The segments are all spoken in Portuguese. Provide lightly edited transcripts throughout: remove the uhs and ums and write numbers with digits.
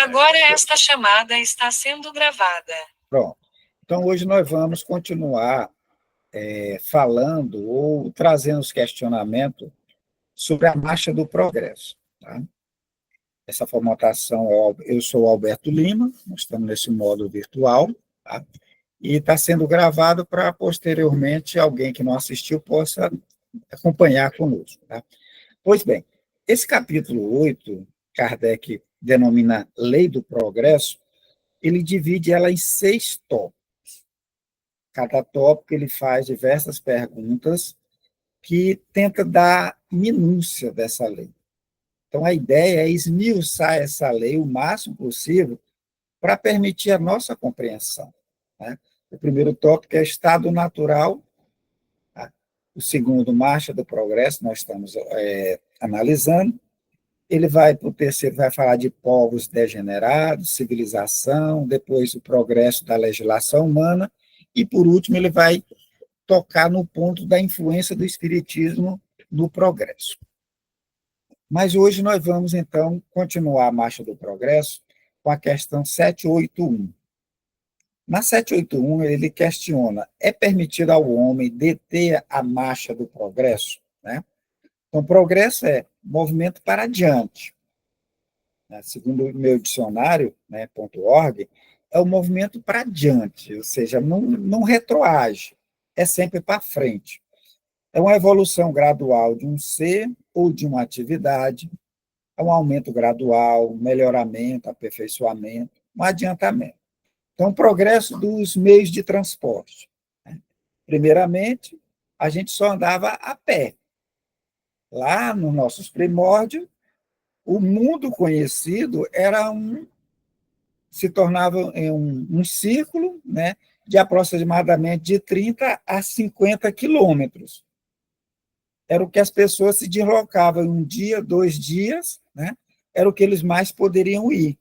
Agora esta chamada está sendo gravada. Pronto. Então, hoje nós vamos continuar falando ou trazendo os questionamentos sobre a marcha do progresso. Tá? Essa formatação, eu sou o Alberto Lima, nós estamos nesse modo virtual, tá? E está sendo gravado para, posteriormente, alguém que não assistiu possa acompanhar conosco. Tá? Pois bem, esse capítulo 8, Kardec denomina Lei do Progresso, ele divide ela em 6 tópicos. Cada tópico ele faz diversas perguntas que tenta dar minúcia dessa lei. Então, a ideia é esmiuçar essa lei o máximo possível para permitir a nossa compreensão. Né? O primeiro tópico é estado natural, tá? O segundo, marcha do progresso, nós estamos analisando. Ele vai para o terceiro, vai falar de povos degenerados, civilização, depois o progresso da legislação humana, e, por último, ele vai tocar no ponto da influência do espiritismo no progresso. Mas hoje nós vamos, então, continuar a marcha do progresso com a questão 781. Na 781, ele questiona: é permitido ao homem deter a marcha do progresso? Né? Então, progresso é movimento para adiante. Segundo o meu dicionário, né, .org, é o movimento para adiante, ou seja, não retroage, é sempre para frente. É uma evolução gradual de um ser ou de uma atividade, é um aumento gradual, um melhoramento, aperfeiçoamento, um adiantamento. Então, progresso dos meios de transporte. Primeiramente, a gente só andava a pé. Lá nos nossos primórdios, o mundo conhecido se tornava um círculo, né, de aproximadamente de 30 a 50 quilômetros. Era o que as pessoas se deslocavam em um dia, 2 dias, né, era o que eles mais poderiam ir.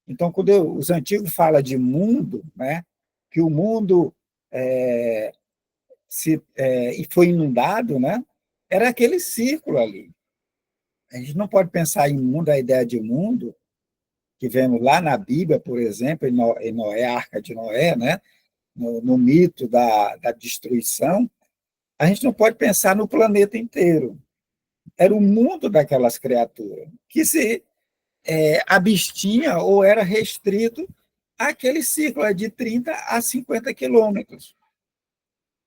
Então, quando os antigos falam de mundo, né, que o mundo foi inundado, né, era aquele círculo ali. A gente não pode pensar em mundo, a ideia de mundo, que vemos lá na Bíblia, por exemplo, em Noé, a Arca de Noé, né, no mito da destruição, a gente não pode pensar no planeta inteiro. Era o mundo daquelas criaturas, que se abstinha ou era restrito àquele ciclo de 30 a 50 quilômetros.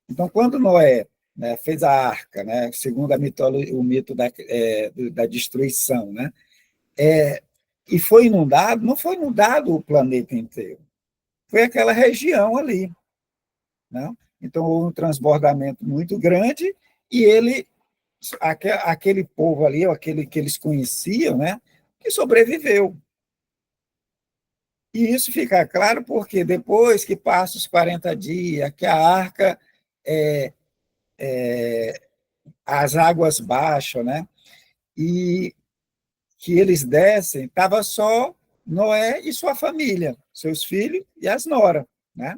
Então, quando Noé, né, fez a arca, né, segundo o mito da destruição, né, e foi inundado, não foi inundado o planeta inteiro, foi aquela região ali. Né? Então, houve um transbordamento muito grande e aquele povo ali, aquele que eles conheciam, né, que sobreviveu. E isso fica claro porque depois que passa os 40 dias, que a arca, as águas baixam, né, e que eles descem, estava só Noé e sua família, seus filhos e as noras. Né?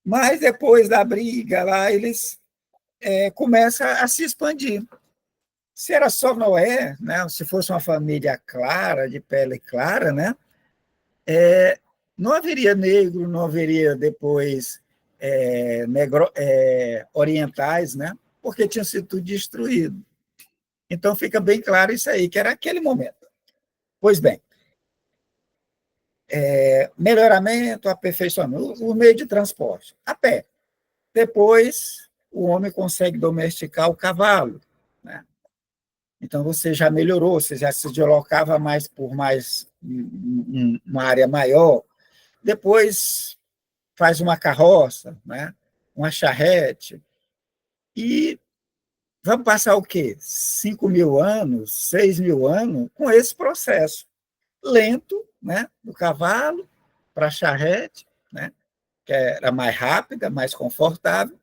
Mas depois da briga lá, eles começam a se expandir. Se era só Noé, né, se fosse uma família clara, de pele clara, né, não haveria negro, não haveria depois orientais, né, porque tinha sido tudo destruído. Então, fica bem claro isso aí, que era aquele momento. Pois bem, melhoramento, aperfeiçoamento, o meio de transporte, a pé. Depois, o homem consegue domesticar o cavalo, né? Então, você já melhorou, você já se deslocava mais por uma área maior. Depois, faz uma carroça, né? Uma charrete. E vamos passar o quê? 5.000 anos, 6.000 anos com esse processo. Lento, né? Do cavalo para a charrete, né? Que era mais rápida, mais confortável.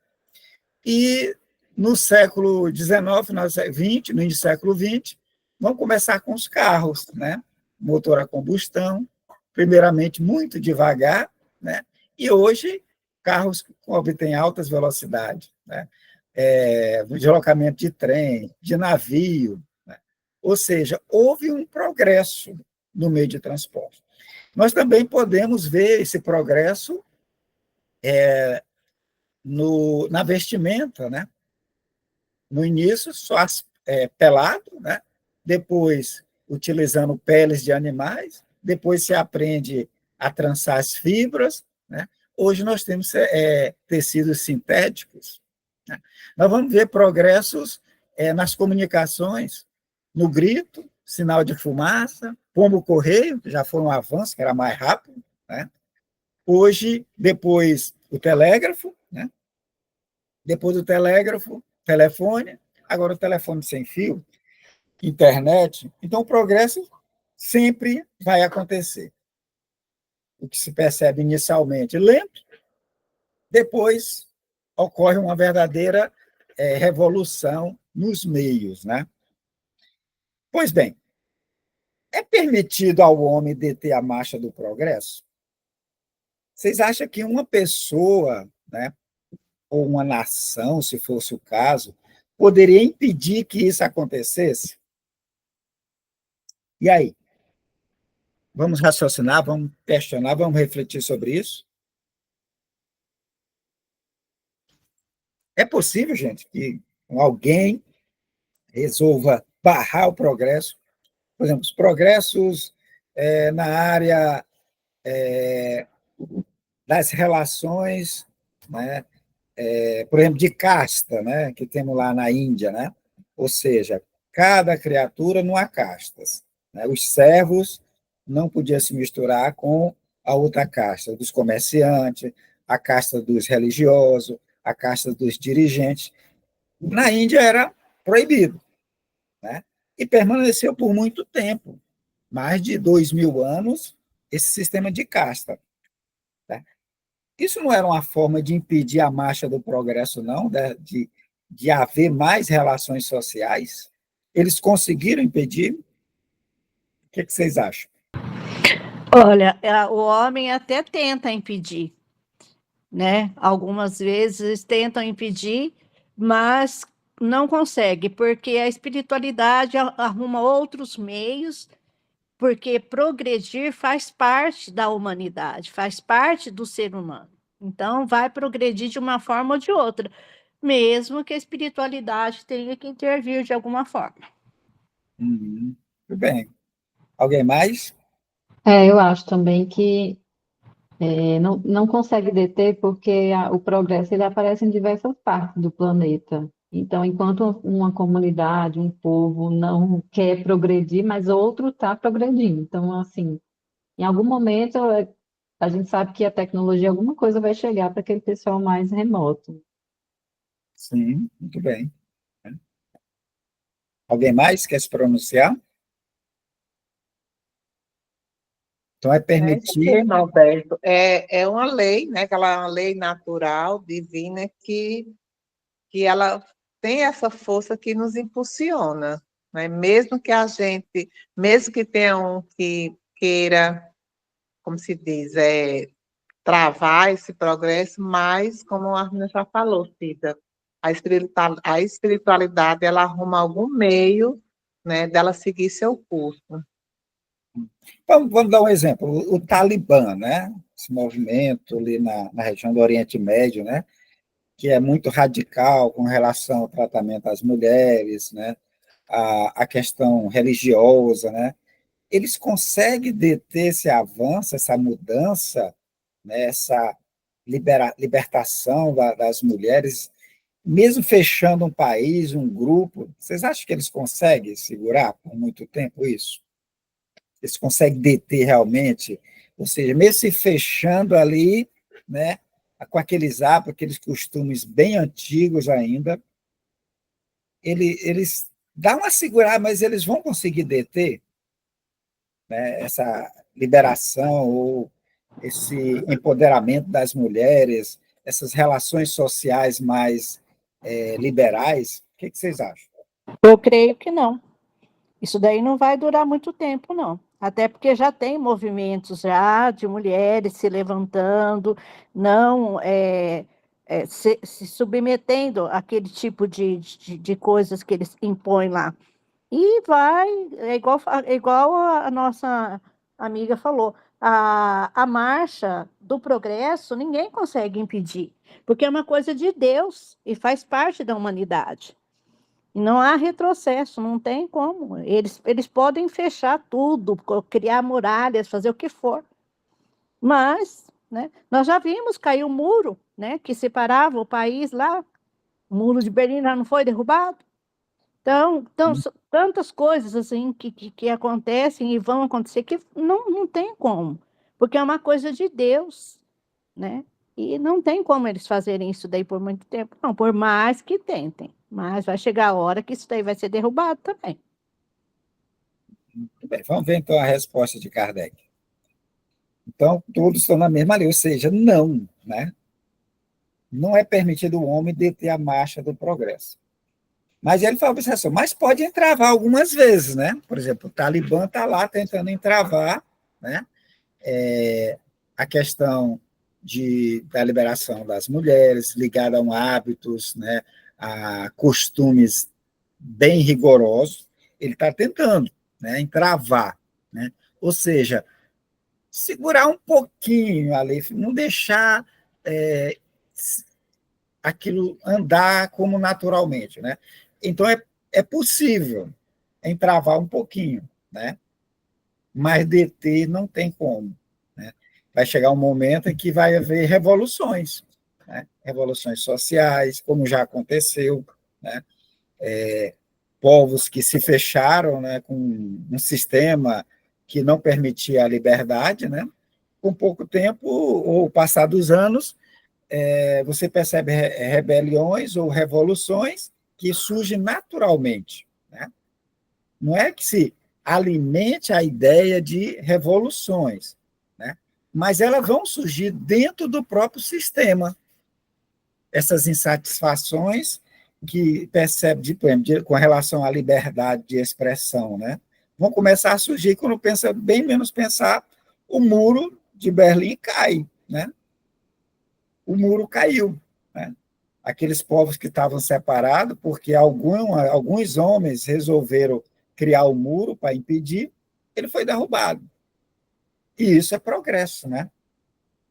E no século XIX, no início do século XX, vamos começar com os carros, né? Motor a combustão, primeiramente muito devagar, né? E hoje, carros que obtêm altas velocidades, né? Deslocamento de trem, de navio. Né? Ou seja, houve um progresso no meio de transporte. Nós também podemos ver esse progresso na vestimenta, né? No início, só pelado, né? Depois, utilizando peles de animais, depois se aprende a trançar as fibras, né? Hoje nós temos tecidos sintéticos, né? Nós vamos ver progressos nas comunicações, no grito, sinal de fumaça, pombo-correio, que já foi um avanço, que era mais rápido, né? Hoje, depois, o telégrafo, né? Depois do telégrafo, telefone, agora o telefone sem fio, internet. Então, o progresso sempre vai acontecer. O que se percebe inicialmente lento, depois ocorre uma verdadeira revolução nos meios, né? Pois bem, é permitido ao homem deter a marcha do progresso? Vocês acham que uma pessoa, né, ou uma nação, se fosse o caso, poderia impedir que isso acontecesse? E aí? Vamos raciocinar, vamos questionar, vamos refletir sobre isso? É possível, gente, que alguém resolva barrar o progresso? Por exemplo, os progressos na área das relações, né, por exemplo, de casta, né, que temos lá na Índia, né? Ou seja, cada criatura não há castas, né? Os servos não podiam se misturar com a outra casta, dos comerciantes, a casta dos religiosos, a casta dos dirigentes. Na Índia era proibido, né? E permaneceu por muito tempo, mais de 2.000 anos, esse sistema de casta. Né? Isso não era uma forma de impedir a marcha do progresso, não, de haver mais relações sociais? Eles conseguiram impedir? O que vocês acham? Olha, o homem até tenta impedir, né? Algumas vezes tentam impedir, mas não consegue, porque a espiritualidade arruma outros meios, porque progredir faz parte da humanidade, faz parte do ser humano. Então, vai progredir de uma forma ou de outra, mesmo que a espiritualidade tenha que intervir de alguma forma. Tudo bem. Alguém mais? Eu acho também que não consegue deter porque o progresso ele aparece em diversas partes do planeta. Então, enquanto uma comunidade, um povo não quer progredir, mas outro está progredindo. Então, assim, em algum momento a gente sabe que a tecnologia, alguma coisa vai chegar para aquele pessoal mais remoto. Sim, muito bem. Alguém mais quer se pronunciar? Então, é Isso mesmo, permitido. Alberto. É uma lei, né? Aquela lei natural, divina, que ela tem essa força que nos impulsiona, né? Mesmo que tenha um que queira, como se diz, travar esse progresso, mas, como a Armin já falou, Cida, a espiritualidade, ela arruma algum meio, né, dela seguir seu curso. Vamos dar um exemplo. O Talibã, né? Esse movimento ali na região do Oriente Médio, né? Que é muito radical com relação ao tratamento às mulheres, né? A questão religiosa, né? Eles conseguem deter esse avanço, essa mudança, né? Essa libertação das mulheres, mesmo fechando um país, um grupo. Vocês acham que eles conseguem segurar por muito tempo isso? Eles conseguem deter realmente? Ou seja, mesmo se fechando ali, né? Com aqueles hábitos, aqueles costumes bem antigos ainda, eles dão uma segurada, mas eles vão conseguir deter, né, essa liberação ou esse empoderamento das mulheres, essas relações sociais mais liberais. O que vocês acham? Eu creio que não. Isso daí não vai durar muito tempo, não. Até porque já tem movimentos já de mulheres se levantando, não se submetendo àquele tipo de coisas que eles impõem lá. E vai, é igual a nossa a amiga falou, a marcha do progresso ninguém consegue impedir, porque é uma coisa de Deus e faz parte da humanidade. E não há retrocesso, não tem como. Eles podem fechar tudo, criar muralhas, fazer o que for. Mas, né, nós já vimos cair o muro, né, que separava o país lá, o muro de Berlim já não foi derrubado. Então, tantas coisas assim que acontecem e vão acontecer que não tem como, porque é uma coisa de Deus, né? E não tem como eles fazerem isso daí por muito tempo, não, por mais que tentem. Mas vai chegar a hora que isso daí vai ser derrubado também. Muito bem, vamos ver então a resposta de Kardec. Então, todos estão na mesma lei, ou seja, não, né? Não é permitido o homem deter a marcha do progresso. Mas ele fala, professor, mas pode entravar algumas vezes, né? Por exemplo, o Talibã está lá tentando entravar, né? A questão da liberação das mulheres, ligada a hábitos, né? A costumes bem rigorosos, ele está tentando, né? Entravar, né? Ou seja, segurar um pouquinho a lei, não deixar aquilo andar como naturalmente, né? Então, é possível entravar um pouquinho, né? Mas deter não tem como, né? Vai chegar um momento em que vai haver revoluções, né? Revoluções sociais, como já aconteceu, né? Povos que se fecharam, né, com um sistema que não permitia a liberdade, né? Com pouco tempo, ou passar dos anos, você percebe rebeliões ou revoluções que surgem naturalmente, né? Não é que se alimente a ideia de revoluções, né? Mas elas vão surgir dentro do próprio sistema. Essas insatisfações que percebe com relação à liberdade de expressão, né? Vão começar a surgir quando pensa bem menos pensar, o muro de Berlim cai, né? O muro caiu, né? Aqueles povos que estavam separados, porque alguns homens resolveram criar o muro para impedir, ele foi derrubado. E isso é progresso, né?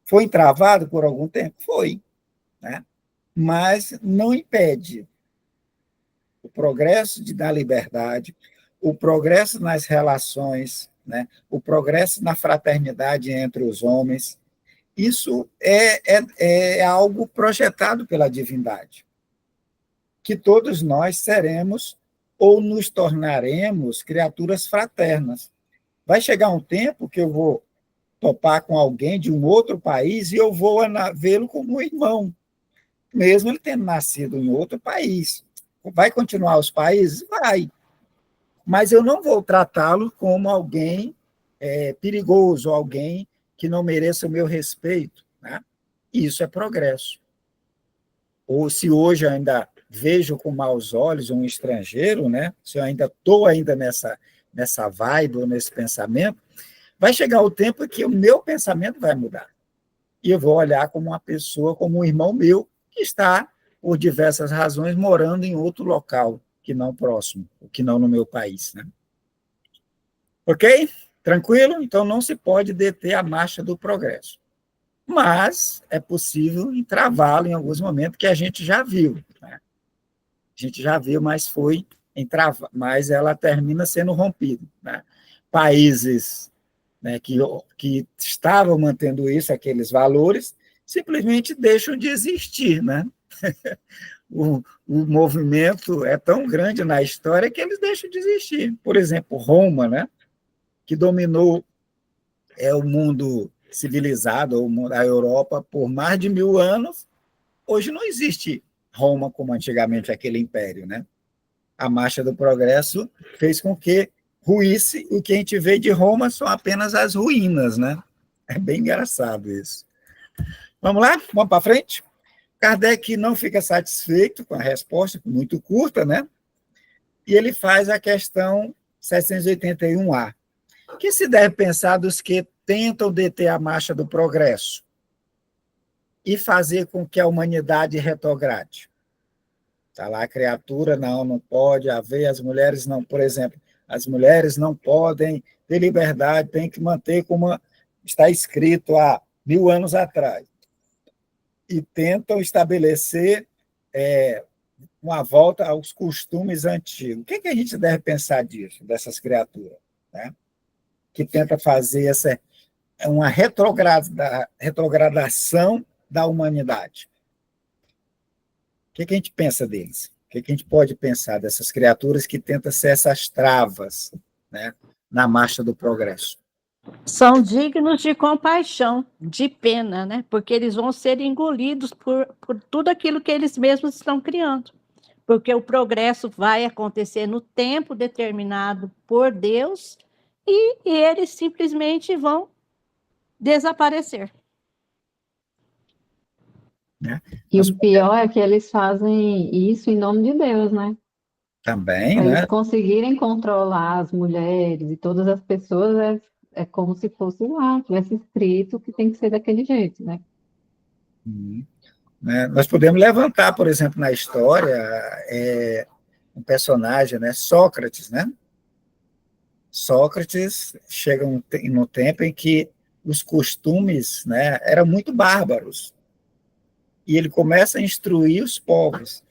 Foi entravado por algum tempo? Foi, né? Mas não impede o progresso da liberdade, o progresso nas relações, né? O progresso na fraternidade entre os homens. Isso é algo projetado pela divindade, que todos nós seremos ou nos tornaremos criaturas fraternas. Vai chegar um tempo que eu vou topar com alguém de um outro país e eu vou vê-lo como um irmão, mesmo ele tendo nascido em outro país. Vai continuar os países? Vai. Mas eu não vou tratá-lo como alguém perigoso, alguém que não mereça o meu respeito, né? Isso é progresso. Ou se hoje eu ainda vejo com maus olhos um estrangeiro, né? Se eu ainda estou nessa vibe ou nesse pensamento, vai chegar o tempo que o meu pensamento vai mudar. E eu vou olhar como uma pessoa, como um irmão meu, que está, por diversas razões, morando em outro local, que não próximo, que não no meu país, né? Ok? Tranquilo? Então não se pode deter a marcha do progresso. Mas é possível entravá-lo em alguns momentos, que a gente já viu, né? A gente já viu, mas ela termina sendo rompida, né? Países, né, que estavam mantendo isso, aqueles valores, simplesmente deixam de existir, né? O movimento é tão grande na história que eles deixam de existir. Por exemplo, Roma, né, que dominou o mundo civilizado, a Europa, por mais de 1000 anos, hoje não existe Roma como antigamente aquele império, né? A marcha do progresso fez com que ruísse, o que a gente vê de Roma são apenas as ruínas, né? É bem engraçado isso. Vamos lá? Vamos para frente? Kardec não fica satisfeito com a resposta, muito curta, né? E ele faz a questão 781A. O que se deve pensar dos que tentam deter a marcha do progresso e fazer com que a humanidade retrograde? Está lá a criatura, não pode haver, as mulheres não, por exemplo, as mulheres não podem ter liberdade, tem que manter como está escrito há 1000 anos atrás. E tentam estabelecer uma volta aos costumes antigos. O que a gente deve pensar disso, dessas criaturas, né? Que tenta fazer uma retrogradação da humanidade? O que a gente pensa deles? O que a gente pode pensar dessas criaturas que tentam ser essas travas, né, na marcha do progresso? São dignos de compaixão, de pena, né? Porque eles vão ser engolidos por tudo aquilo que eles mesmos estão criando. Porque o progresso vai acontecer no tempo determinado por Deus e eles simplesmente vão desaparecer. Né? E o pior é que eles fazem isso em nome de Deus, né? Também, Para eles né? conseguirem controlar as mulheres e todas as pessoas, é como se fosse lá, tivesse escrito que tem que ser daquele jeito, né? Né? Nós podemos levantar, por exemplo, na história, um personagem, né? Sócrates, né? Sócrates chega no tempo em que os costumes, né, eram muito bárbaros. E ele começa a instruir os povos,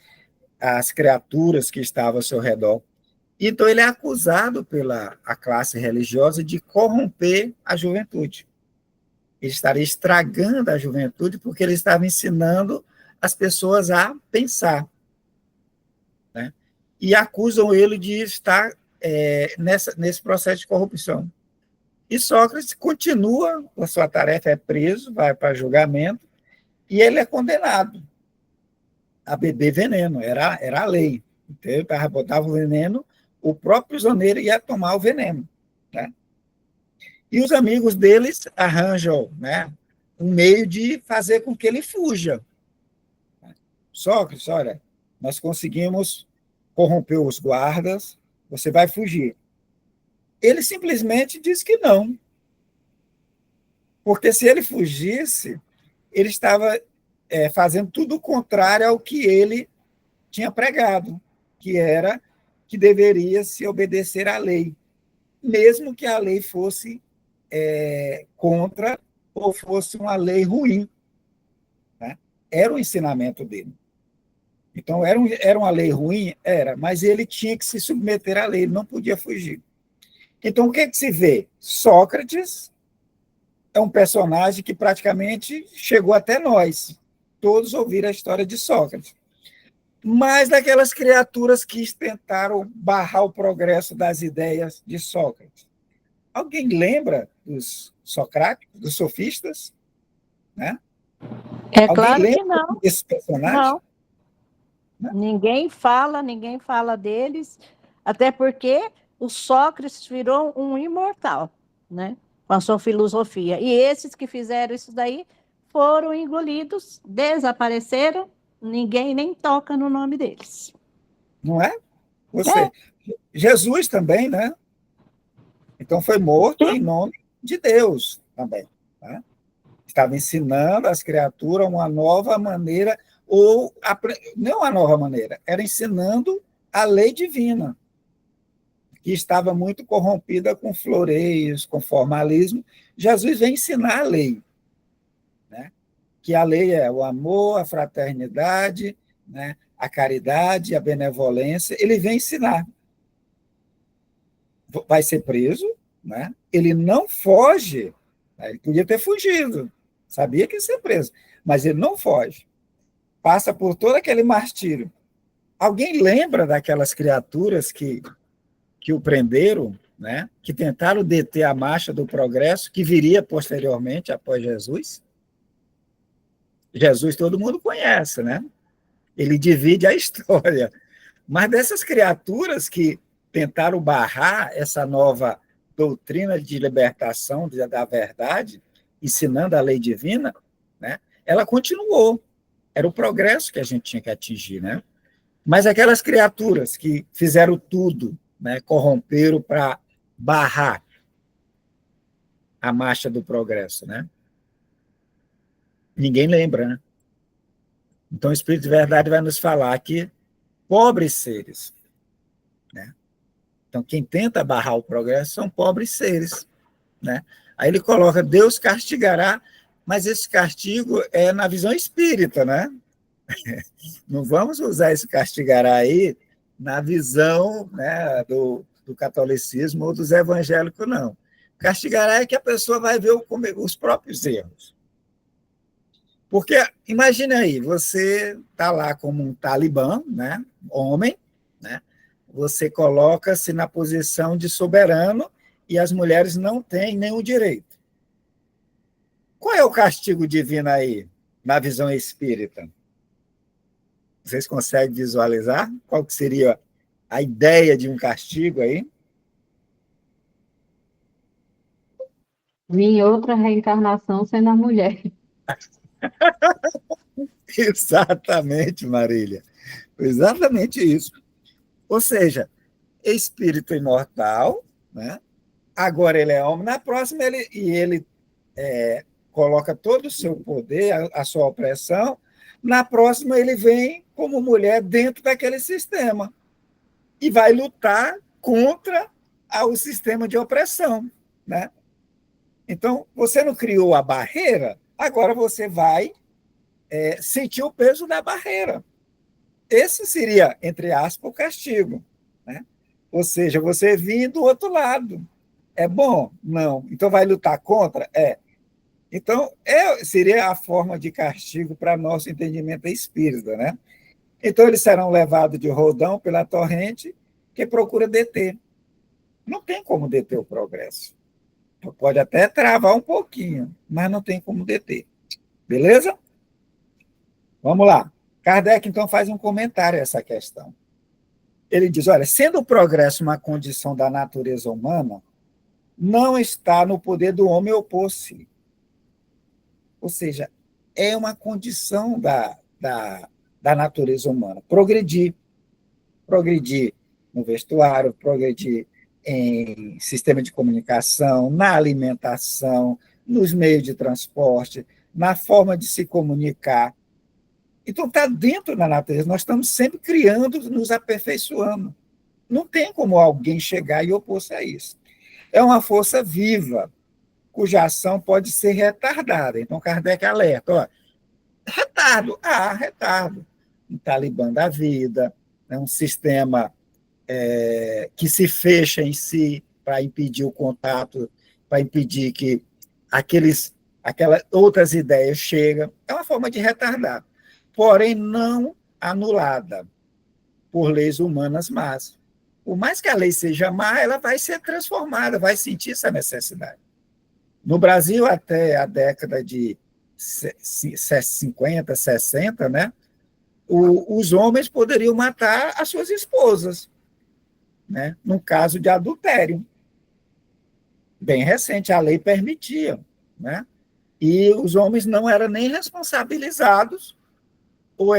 as criaturas que estavam ao seu redor. Então, ele é acusado pela a classe religiosa de corromper a juventude. Ele estaria estragando a juventude porque ele estava ensinando as pessoas a pensar, né? E acusam ele de estar nesse processo de corrupção. E Sócrates continua a sua tarefa, é preso, vai para julgamento, e ele é condenado a beber veneno, era a lei. Então, ele botava o veneno, o próprio prisioneiro ia tomar o veneno, né? E os amigos deles arranjam, né, um meio de fazer com que ele fuja. Sócrates, olha, nós conseguimos corromper os guardas, você vai fugir. Ele simplesmente diz que não, porque se ele fugisse, ele estava fazendo tudo o contrário ao que ele tinha pregado, que era que deveria se obedecer à lei, mesmo que a lei fosse contra ou fosse uma lei ruim, né? Era o ensinamento dele. Então, era uma lei ruim? Era, mas ele tinha que se submeter à lei, ele não podia fugir. Então, o que se vê? Sócrates é um personagem que praticamente chegou até nós. Todos ouviram a história de Sócrates. Mas daquelas criaturas que tentaram barrar o progresso das ideias de Sócrates. Alguém lembra dos socráticos, dos sofistas? Né? É Alguém claro que lembra não. desse personagem? Não. Ninguém fala deles, até porque o Sócrates virou um imortal, né? Com a sua filosofia. E esses que fizeram isso daí foram engolidos, desapareceram, ninguém nem toca no nome deles. Não é? É, Você. Jesus também, né? Então foi morto em nome de Deus também. Né? Estava ensinando às criaturas uma nova maneira, ou não a nova maneira, era ensinando a lei divina, que estava muito corrompida com floreios, com formalismo. Jesus vem ensinar a lei, né? Que a lei é o amor, a fraternidade, né? A caridade, a benevolência. Ele vem ensinar. Vai ser preso, né? Ele não foge, né? Ele podia ter fugido, sabia que ia ser preso, mas ele não foge. Passa por todo aquele martírio. Alguém lembra daquelas criaturas que o prenderam, né? Que tentaram deter a marcha do progresso, que viria posteriormente, após Jesus? Jesus todo mundo conhece, né? Ele divide a história. Mas dessas criaturas que tentaram barrar essa nova doutrina de libertação da verdade, ensinando a lei divina, né? Ela continuou. Era o progresso que a gente tinha que atingir, né? Mas aquelas criaturas que fizeram tudo, né, corromperam para barrar a marcha do progresso, né? Ninguém lembra, né? Então o Espírito de Verdade vai nos falar que pobres seres, né? Então, quem tenta barrar o progresso são pobres seres, né? Aí ele coloca, Deus castigará, mas esse castigo é na visão espírita, né? Não vamos usar esse castigará aí na visão, né, do catolicismo ou dos evangélicos, não. Castigará é que a pessoa vai ver os próprios erros. Porque, imagine aí, você está lá como um talibã, né, homem, né, você coloca-se na posição de soberano e as mulheres não têm nenhum direito. Qual é o castigo divino aí, na visão espírita? Vocês conseguem visualizar qual que seria a ideia de um castigo aí? Em outra reencarnação sendo a mulher. Exatamente, Marília. Exatamente isso. Ou seja, espírito imortal, né? Agora ele é homem, na próxima ele coloca todo o seu poder, a sua opressão, na próxima ele vem como mulher dentro daquele sistema e vai lutar contra o sistema de opressão, né? Então, você não criou a barreira, agora você vai sentir o peso da barreira. Esse seria, entre aspas, o castigo, né? Ou seja, você vir do outro lado. É bom? Não. Então vai lutar contra? É. Então, seria a forma de castigo para nosso entendimento espírita, né? Então, eles serão levados de rodão pela torrente que procura deter. Não tem como deter o progresso. Pode até travar um pouquinho, mas não tem como deter. Beleza? Vamos lá. Kardec, então, faz um comentário a essa questão. Ele diz, olha, sendo o progresso uma condição da natureza humana, não está no poder do homem opor-se. Ou seja, é uma condição da natureza humana. Progredir no vestuário, progredir em sistema de comunicação, na alimentação, nos meios de transporte, na forma de se comunicar. Então, está dentro da natureza. Nós estamos sempre criando, nos aperfeiçoando. Não tem como alguém chegar e opor-se a isso. É uma força viva, cuja ação pode ser retardada. Então, Kardec alerta, ó, retardo. Um talibã da vida, né, um sistema que se fecha em si para impedir o contato, para impedir que aquelas outras ideias cheguem. É uma forma de retardar, porém não anulada por leis humanas más. Por mais que a lei seja má, ela vai ser transformada, vai sentir essa necessidade. No Brasil, até a década de 50, 60, né, os homens poderiam matar as suas esposas, né, num caso de adultério. Bem recente, a lei permitia, né, e os homens não eram nem responsabilizados, ou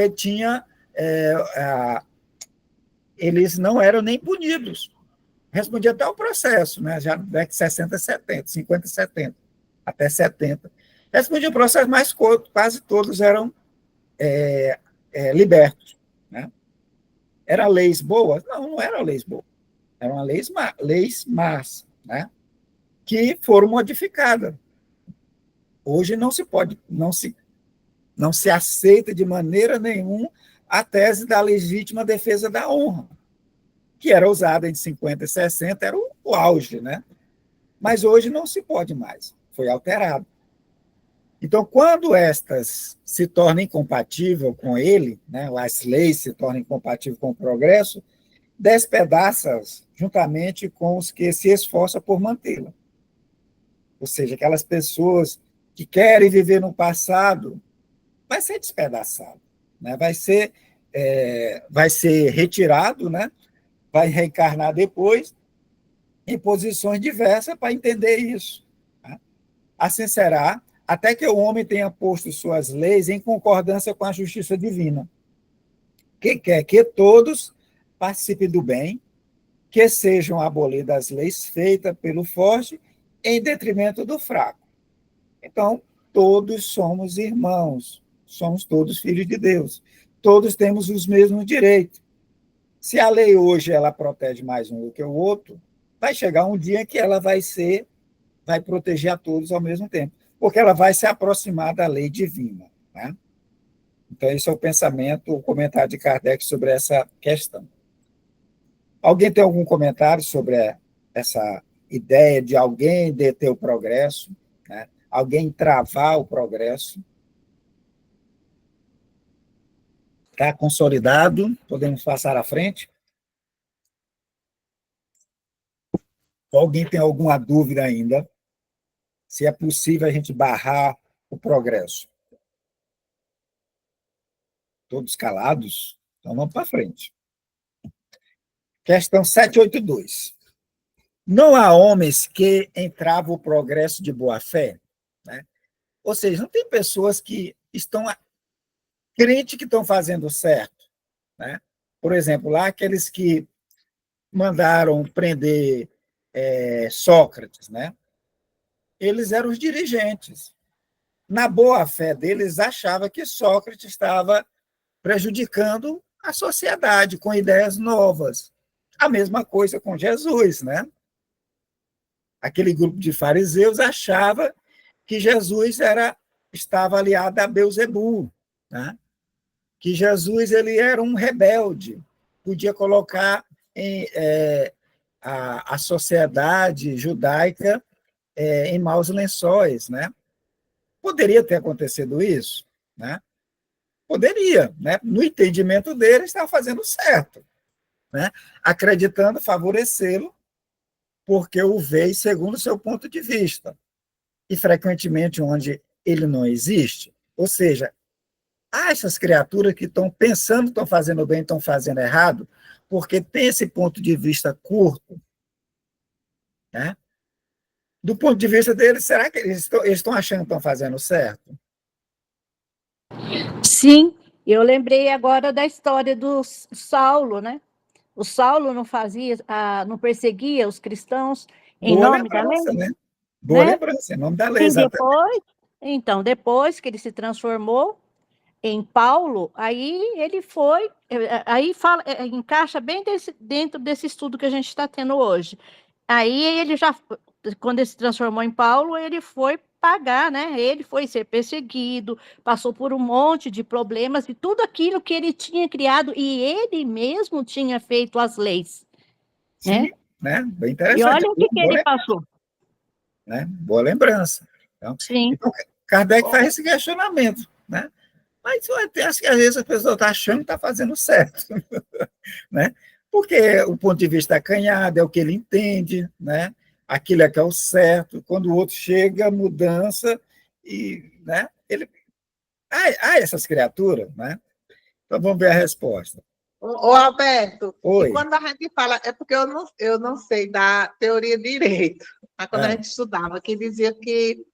eles não eram nem punidos. Respondia até o processo, né, já década de 60, 70, 50, 70, até 70. Respondia o processo, mas quase todos eram libertos, né? Eram leis boas? Não eram leis boas. Eram leis más, né? Que foram modificadas. Hoje não se pode, não se aceita de maneira nenhuma a tese da legítima defesa da honra, que era usada em 50 e 60, era o auge, né? Mas hoje não se pode mais, foi alterado. Então, quando estas se tornam incompatíveis com ele, né, as leis se tornam incompatíveis com o progresso, despedaça-as juntamente com os que se esforçam por mantê-la. Ou seja, aquelas pessoas que querem viver no passado, vai ser despedaçado, né? Vai ser retirado, né? Vai reencarnar depois em posições diversas para entender isso, né? Assim será, até que o homem tenha posto suas leis em concordância com a justiça divina, que quer que todos participem do bem, que sejam abolidas as leis feitas pelo forte em detrimento do fraco. Então, todos somos irmãos, somos todos filhos de Deus, todos temos os mesmos direitos. Se a lei hoje ela protege mais um do que o outro, vai chegar um dia que ela vai proteger a todos ao mesmo tempo, porque ela vai se aproximar da lei divina, né? Então, esse é o pensamento, o comentário de Kardec sobre essa questão. Alguém tem algum comentário sobre essa ideia de alguém deter o progresso, né? Alguém travar o progresso? Está consolidado? Podemos passar à frente? Alguém tem alguma dúvida ainda? Se é possível a gente barrar o progresso? Todos calados? Então vamos para frente. Questão 782. Não há homens que entravam o progresso de boa-fé? Né? Ou seja, não tem pessoas que estão crentes que estão fazendo certo. Né? Por exemplo, lá aqueles que mandaram prender Sócrates, né? Eles eram os dirigentes. Na boa-fé deles, achavam que Sócrates estava prejudicando a sociedade com ideias novas. A mesma coisa com Jesus, né? Aquele grupo de fariseus achava que Jesus estava aliado a Beelzebul, né? Que Jesus ele era um rebelde, podia colocar a sociedade judaica em maus lençóis, né? Poderia ter acontecido isso, né? Poderia, né? No entendimento dele, estava fazendo certo, né? Acreditando favorecê-lo, porque o vê segundo o seu ponto de vista, e frequentemente onde ele não existe. Ou seja, há essas criaturas que estão pensando que estão fazendo bem, estão fazendo errado, porque tem esse ponto de vista curto, né? Do ponto de vista deles, será que eles estão achando que estão fazendo certo? Sim, eu lembrei agora da história do Saulo, né? O Saulo não fazia, não perseguia os cristãos em Boa nome da lei, lembrança, né? Boa né? lembrança, em nome da lei, E exatamente. depois que ele se transformou em Paulo, aí fala, encaixa bem dentro desse estudo que a gente está tendo hoje. Aí quando ele se transformou em Paulo, ele foi pagar, né? Ele foi ser perseguido, passou por um monte de problemas e tudo aquilo que ele tinha criado e ele mesmo tinha feito as leis, né? Sim, né? Bem E interessante. olha o que Boa ele lembrança, passou. né? Boa lembrança. Sim. Então, Kardec faz esse questionamento, né? Mas acho que às vezes a pessoa está achando que está fazendo certo, né? Porque o ponto de vista acanhado é o que ele entende, né? Aquilo é que é o certo. Quando o outro chega, mudança, e, né? Há essas criaturas, né? Então vamos ver a resposta. Ô, Alberto, e Oi. quando a gente fala, é porque eu não sei da teoria de direito, mas quando a gente estudava, que dizia que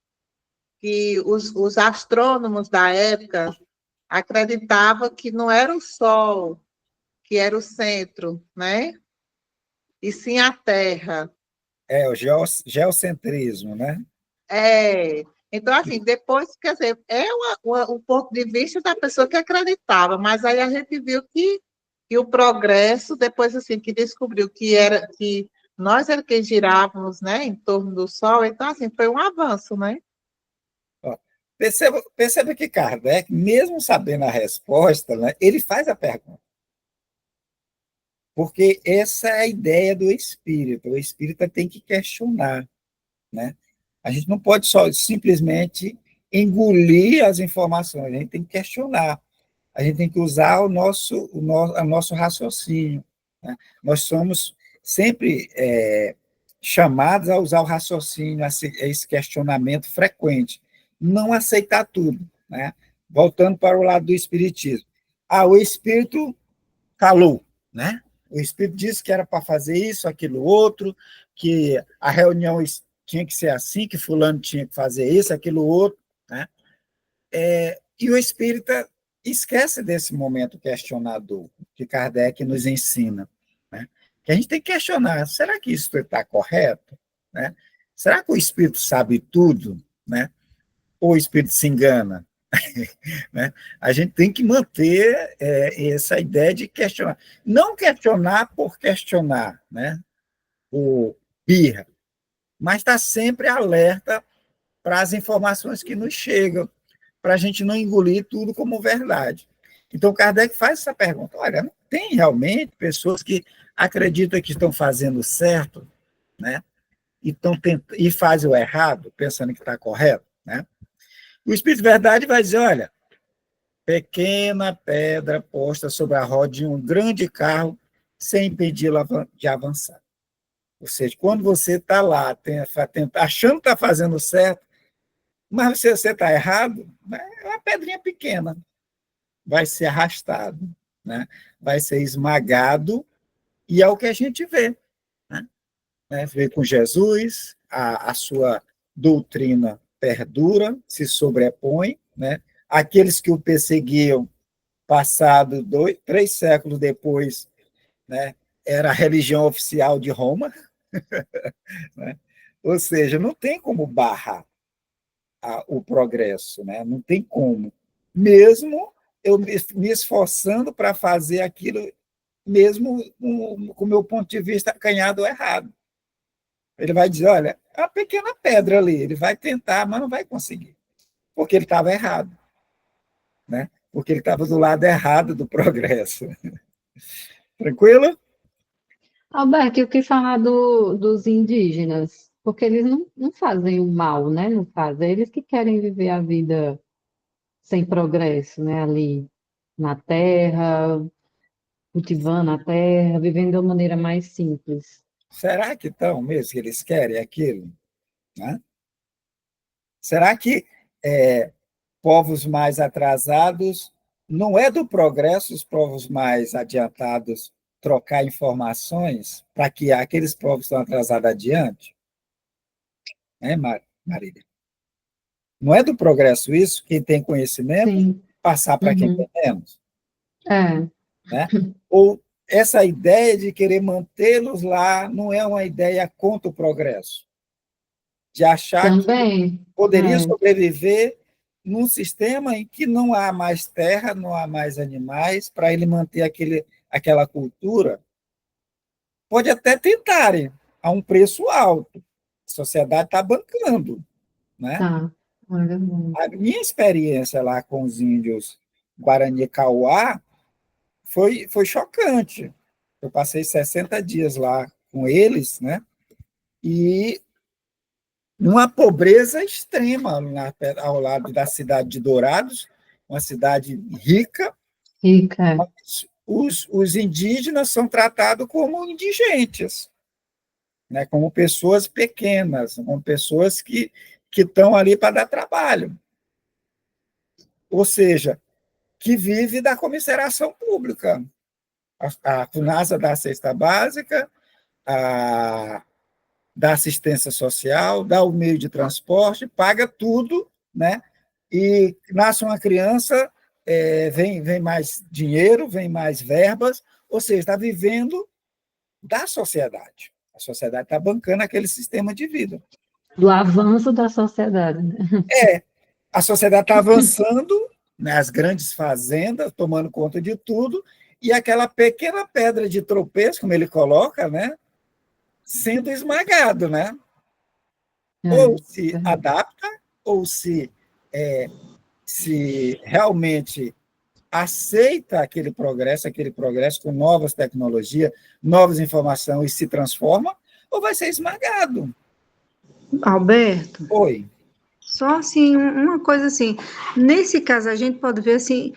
os astrônomos da época acreditavam que não era o Sol que era o centro, né? E sim a Terra. O geocentrismo, né? É. Então, assim, depois, quer dizer, o ponto de vista da pessoa que acreditava, mas aí a gente viu que o progresso, depois, assim, que descobriu que nós era quem girávamos, né, em torno do Sol, então, assim, foi um avanço, né? Ó, perceba que Kardec, mesmo sabendo a resposta, né, ele faz a pergunta. Porque essa é a ideia do espírito. O espírita tem que questionar, né? A gente não pode só simplesmente engolir as informações, a gente tem que questionar. A gente tem que usar o nosso raciocínio, né? Nós somos sempre chamados a usar o raciocínio, a esse questionamento frequente, não aceitar tudo, né? Voltando para o lado do espiritismo. O espírito falou, né? O espírito disse que era para fazer isso, aquilo, outro, que a reunião tinha que ser assim, que fulano tinha que fazer isso, aquilo, outro, né? E o espírita esquece desse momento questionador que Kardec nos ensina, né? Que a gente tem que questionar, será que isso está correto? Né? Será que o espírito sabe tudo? Né? Ou o espírito se engana? né? A gente tem que manter essa ideia de questionar. Não questionar por questionar, né? Por birra, mas estar sempre alerta para as informações que nos chegam, para a gente não engolir tudo como verdade. Então, Kardec faz essa pergunta: olha, não tem realmente pessoas que acreditam que estão fazendo certo, né? E fazem o errado, pensando que está correto, né? O Espírito de Verdade vai dizer: olha, pequena pedra posta sobre a roda de um grande carro sem impedi-lo de avançar. Ou seja, quando você está lá achando que está fazendo certo, mas se você está errado, né, é uma pedrinha pequena, vai ser arrastado, né? Vai ser esmagado, e é o que a gente vê. Vê com Jesus, a sua doutrina perdura, se sobrepõe, né? Aqueles que o perseguiam, passado 3 séculos depois, né, era a religião oficial de Roma, né? Ou seja, não tem como barrar o progresso, né? Não tem como. Mesmo eu me esforçando para fazer aquilo, mesmo com o meu ponto de vista acanhado ou errado. Ele vai dizer: olha, é uma pequena pedra ali, ele vai tentar, mas não vai conseguir, porque ele estava errado, né? Porque ele estava do lado errado do progresso. Tranquilo? Alberto, e o que falar dos indígenas? Porque eles não fazem o mal, né? Não fazem. Eles que querem viver a vida sem progresso, né? Ali na terra, cultivando a terra, vivendo de uma maneira mais simples. Será que estão mesmo que eles querem aquilo? Né? Será que povos mais atrasados, não é do progresso os povos mais adiantados trocar informações para que aqueles povos que estão atrasados adiante? Né, Marília? Não é do progresso isso? Quem tem conhecimento, Sim. passar para quem Uhum. tem menos. É. Né? Ou essa ideia de querer mantê-los lá não é uma ideia contra o progresso, de achar que Também. poderia É. sobreviver num sistema em que não há mais terra, não há mais animais, para ele manter aquela cultura. Pode até tentarem, a um preço alto. A sociedade está bancando. Né? Tá. Olha, A minha experiência lá com os índios Guarani-Kauá foi chocante. Eu passei 60 dias lá com eles, né? E uma pobreza extrema ao lado da cidade de Dourados, uma cidade rica. rica. Os indígenas são tratados como indigentes, né? Como pessoas pequenas, como pessoas que estão ali para dar trabalho. Ou seja, que vive da comisseração pública. A FUNASA dá a cesta básica, dá assistência social, dá o meio de transporte, paga tudo, né? E nasce uma criança, vem mais dinheiro, vem mais verbas, ou seja, está vivendo da sociedade. A sociedade está bancando aquele sistema de vida. Do avanço da sociedade, né? A sociedade está avançando, né, as grandes fazendas, tomando conta de tudo, e aquela pequena pedra de tropeço, como ele coloca, né, sendo esmagado, né? Ou se adapta, ou se realmente aceita aquele progresso com novas tecnologias, novas informações e se transforma, ou vai ser esmagado. Alberto, Oi. só assim, uma coisa assim, nesse caso a gente pode ver assim,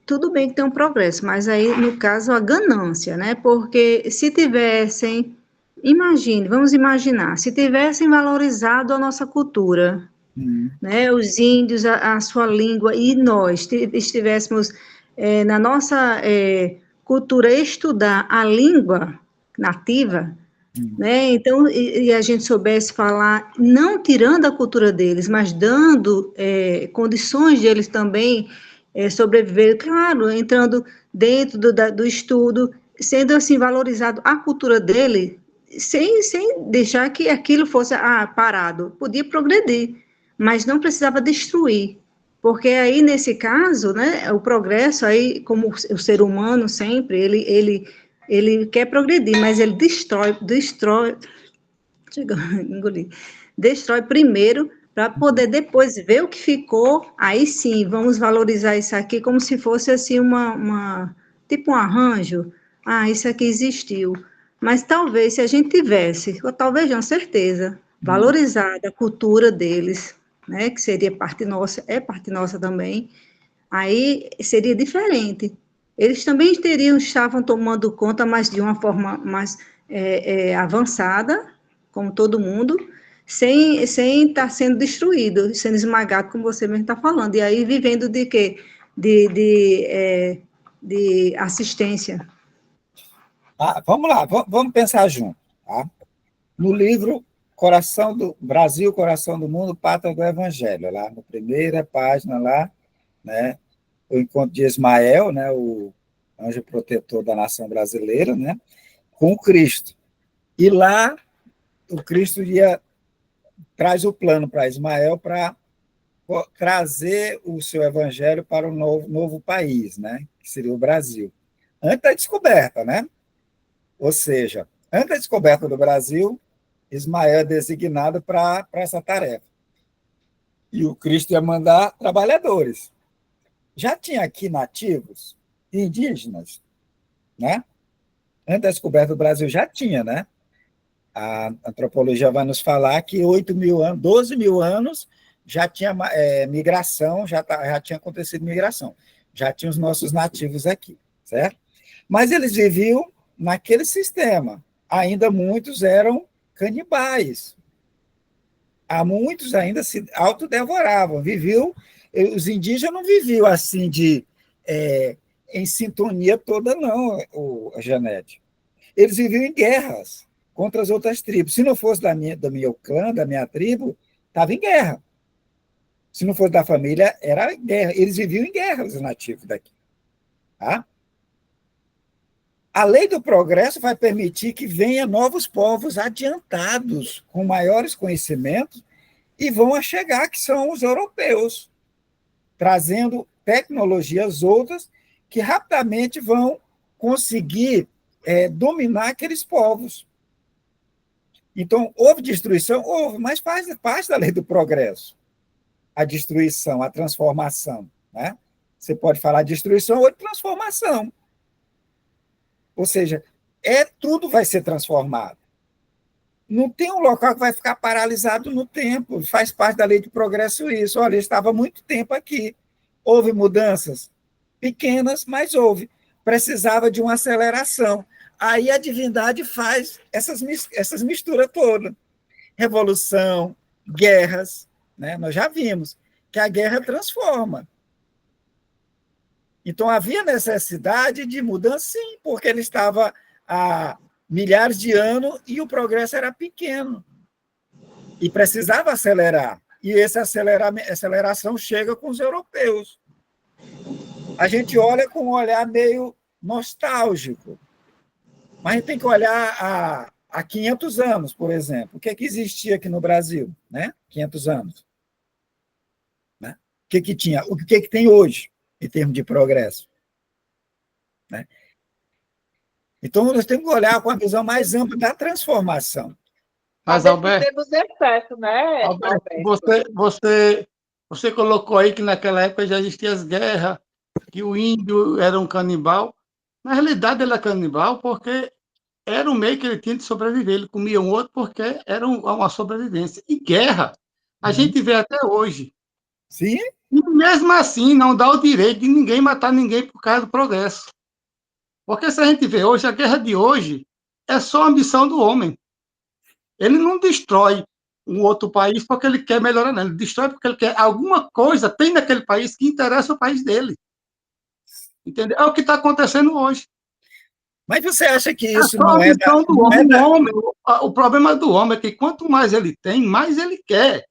tudo bem que tem um progresso, mas aí no caso a ganância, né? Porque se tivessem, vamos imaginar, se tivessem valorizado a nossa cultura, né? Os índios, a sua língua, e nós estivéssemos na nossa cultura estudar a língua nativa, né? Então, e a gente soubesse falar, não tirando a cultura deles, mas dando condições de eles também sobreviver, claro, entrando dentro do estudo, sendo assim valorizado a cultura dele, sem deixar que aquilo fosse parado, podia progredir, mas não precisava destruir, Porque aí, nesse caso, né, o progresso, aí, como o ser humano sempre, ele quer progredir, mas ele chega, engoli, destrói primeiro, para poder depois ver o que ficou, aí sim, vamos valorizar isso aqui como se fosse, assim, tipo um arranjo, isso aqui existiu. Mas talvez, se a gente tivesse, ou talvez não, certeza, valorizado a cultura deles, né, que seria parte nossa, é parte nossa também, aí seria diferente. Eles também estavam tomando conta, mas de uma forma mais avançada, como todo mundo, sem estar sendo destruído, sendo esmagado, como você mesmo está falando. E aí vivendo de quê? De assistência. Vamos lá, vamos pensar junto. Tá? No livro Coração do Brasil, Coração do Mundo, Pátria do Evangelho, lá na primeira página, lá, né, o encontro de Ismael, né, o anjo protetor da nação brasileira, né, com o Cristo. E lá o Cristo traz o plano para Ismael para trazer o seu evangelho para um novo país, né, que seria o Brasil. Antes da descoberta, né? Ou seja, antes da descoberta do Brasil, Ismael é designado para essa tarefa. E o Cristo ia mandar trabalhadores. Já tinha aqui nativos indígenas, né? Antes da descoberta do Brasil já tinha, né? A antropologia vai nos falar que 8.000 anos, 12.000 anos já tinha migração, já tinha acontecido migração. Já tinha os nossos nativos aqui, certo? Mas eles viviam naquele sistema. Ainda muitos eram canibais. Há muitos ainda se autodevoravam. Os indígenas não viviam assim em sintonia toda, não, a Janete. Eles viviam em guerras contra as outras tribos. Se não fosse do meu clã, da minha tribo, estava em guerra. Se não fosse da família, era guerra. Eles viviam em guerra, os nativos daqui. Tá? A lei do progresso vai permitir que venham novos povos adiantados, com maiores conhecimentos, e vão chegar, que são os europeus, trazendo tecnologias outras que rapidamente vão conseguir dominar aqueles povos. Então, houve destruição? Houve, mas faz parte da lei do progresso. A destruição, a transformação. Né? Você pode falar de destruição ou de transformação. Ou seja, tudo vai ser transformado. Não tem um local que vai ficar paralisado no tempo. Faz parte da lei de progresso isso. Olha, estava muito tempo aqui. Houve mudanças pequenas, mas houve. Precisava de uma aceleração. Aí a divindade faz essas misturas todas. Revolução, guerras. Né? Nós já vimos que a guerra transforma. Então, havia necessidade de mudança, sim, porque ele estava há milhares de anos e o progresso era pequeno. E precisava acelerar. E essa aceleração chega com os europeus. A gente olha com um olhar meio nostálgico. Mas a gente tem que olhar há 500 anos, por exemplo. O que existia aqui no Brasil, né? 500 anos. Né? O que tinha? O que tem hoje? Em termos de progresso. Né? Então, nós temos que olhar com a visão mais ampla da transformação. Mas, Alberto, temos excesso, né, Alberto? Você colocou aí que naquela época já existiam as guerras, que o índio era um canibal. Na realidade, ele era canibal porque era o meio que ele tinha de sobreviver. Ele comia um outro porque era uma sobrevivência. E guerra, a gente vê até hoje. Sim. E mesmo assim, não dá o direito de ninguém matar ninguém por causa do progresso. Porque se a gente vê hoje, a guerra de hoje é só a ambição do homem. Ele não destrói um outro país porque ele quer melhorar, não. Ele destrói porque ele quer alguma coisa, tem naquele país que interessa o país dele. Entendeu? É o que está acontecendo hoje. Mas você acha que isso não é do homem? O problema do homem é que quanto mais ele tem, mais ele quer.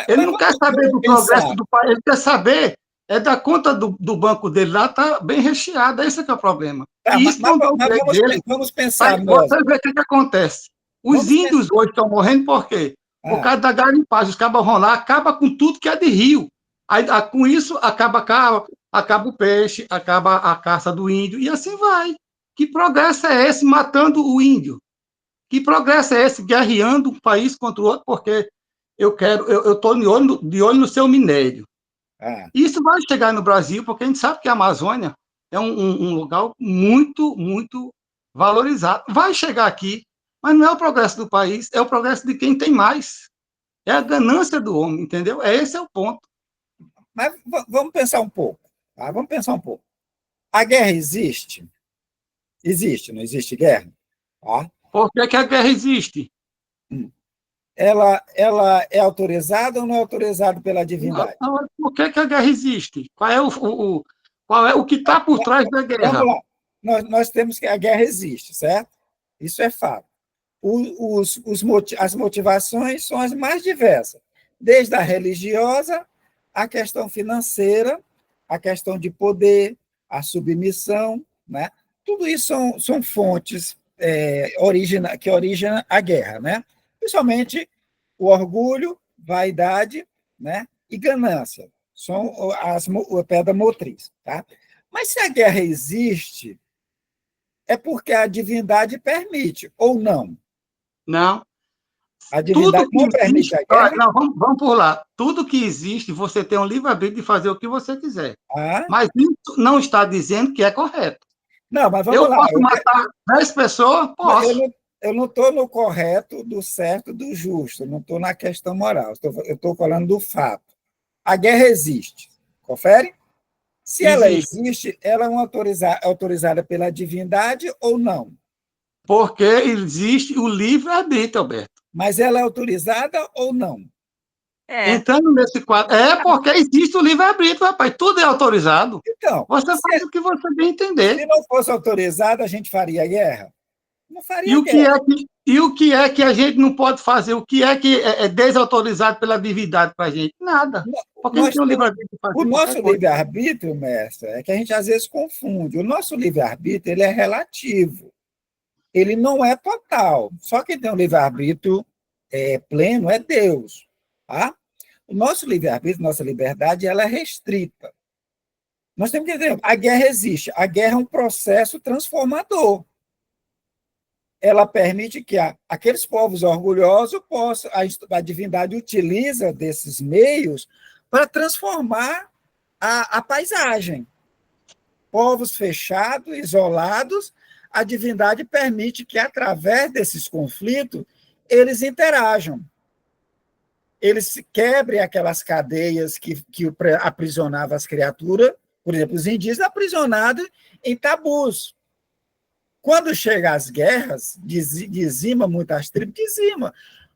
Ele não quer saber do progresso do país, ele quer saber da conta do banco dele lá, está bem recheada, esse é que é o problema. Tá, e isso vamos pensar. Você vê o que acontece. Os índios hoje estão morrendo por quê? Por causa da garimpagem. Os cabas vão lá, acaba com tudo que é de rio. Aí, com isso, acaba o peixe, acaba a caça do índio, e assim vai. Que progresso é esse matando o índio? Que progresso é esse guerreando um país contra o outro porque eu estou de olho no seu minério? Ah, Isso vai chegar no Brasil, porque a gente sabe que a Amazônia é um lugar muito, muito valorizado. Vai chegar aqui, mas não é o progresso do país, é o progresso de quem tem mais. É a ganância do homem, entendeu? Esse é o ponto. mas vamos pensar um pouco. Tá? Vamos pensar um pouco. A guerra existe? Existe, não existe guerra? Tá? Por que que a guerra existe? Ela é autorizada ou não é autorizada pela divindade? Por que que a guerra existe? Qual é o que está por trás da Vamos guerra? lá. Nós temos que a guerra existe, certo? Isso é fato. As motivações são as mais diversas, desde a religiosa, a questão financeira, a questão de poder, a submissão, né? Tudo isso são fontes que originam a guerra, né? Principalmente o orgulho, vaidade, né? E ganância. São a pedra motriz. Tá? Mas se a guerra existe, é porque a divindade permite, ou não? Não. A Tudo divindade que não permite existe. a guerra? Não, vamos por lá. Tudo que existe, você tem um livre-arbítrio de fazer o que você quiser. Ah, Mas isso não está dizendo que é correto. não, mas vamos Eu lá. posso matar 10 pessoas? Posso. Eu não estou no correto, do certo, do justo. Eu não estou na questão moral. Eu estou falando do fato. A guerra existe. Confere? Se ela Existe. existe, ela é autorizada pela divindade ou não? Porque existe o livre-arbítrio, Alberto. Mas ela é autorizada ou não? É. Entrando nesse quadro. É porque existe o livre-arbítrio, rapaz. Tudo é autorizado. Então, Você faz o que você bem entender. se não fosse autorizada, a gente faria guerra? Não E faria o que guerra. é que, e o que é que a gente não pode fazer? O que é desautorizado pela divindade para a gente? Nada. Porque a gente Nós tem o temos livre-arbítrio de o fazer nosso qualquer coisa. livre-arbítrio, mestre, é que a gente às vezes confunde. O nosso livre-arbítrio ele é relativo. Ele não é total. Só quem tem um livre-arbítrio pleno é Deus. Tá? O nosso livre-arbítrio, nossa liberdade, ela é restrita. Nós temos que entender, a guerra existe. A guerra é um processo transformador. Ela permite que aqueles povos orgulhosos possam, a divindade utiliza desses meios para transformar a paisagem. Povos fechados, isolados, a divindade permite que, através desses conflitos, eles interajam. Eles quebrem aquelas cadeias que aprisionavam as criaturas, por exemplo, os indígenas aprisionados em tabus. Quando chega às guerras, dizima muitas tribos, dizima.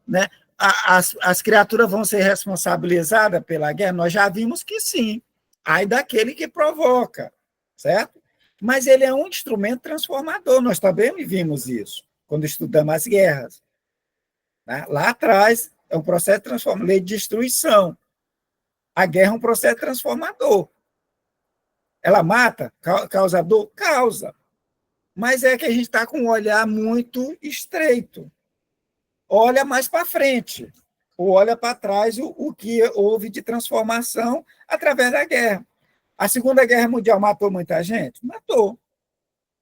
Né? As criaturas vão ser responsabilizadas pela guerra? Nós já vimos que sim. Ai daquele que provoca, certo? Mas ele é um instrumento transformador. Nós também vimos isso quando estudamos as guerras. Né? Lá atrás, é um processo transformador, lei de destruição. A guerra é um processo transformador. Ela mata? Causa dor? Causa. Mas é que a gente está com um olhar muito estreito. Olha mais para frente, ou olha para trás o que houve de transformação através da guerra. A Segunda Guerra Mundial matou muita gente? Matou.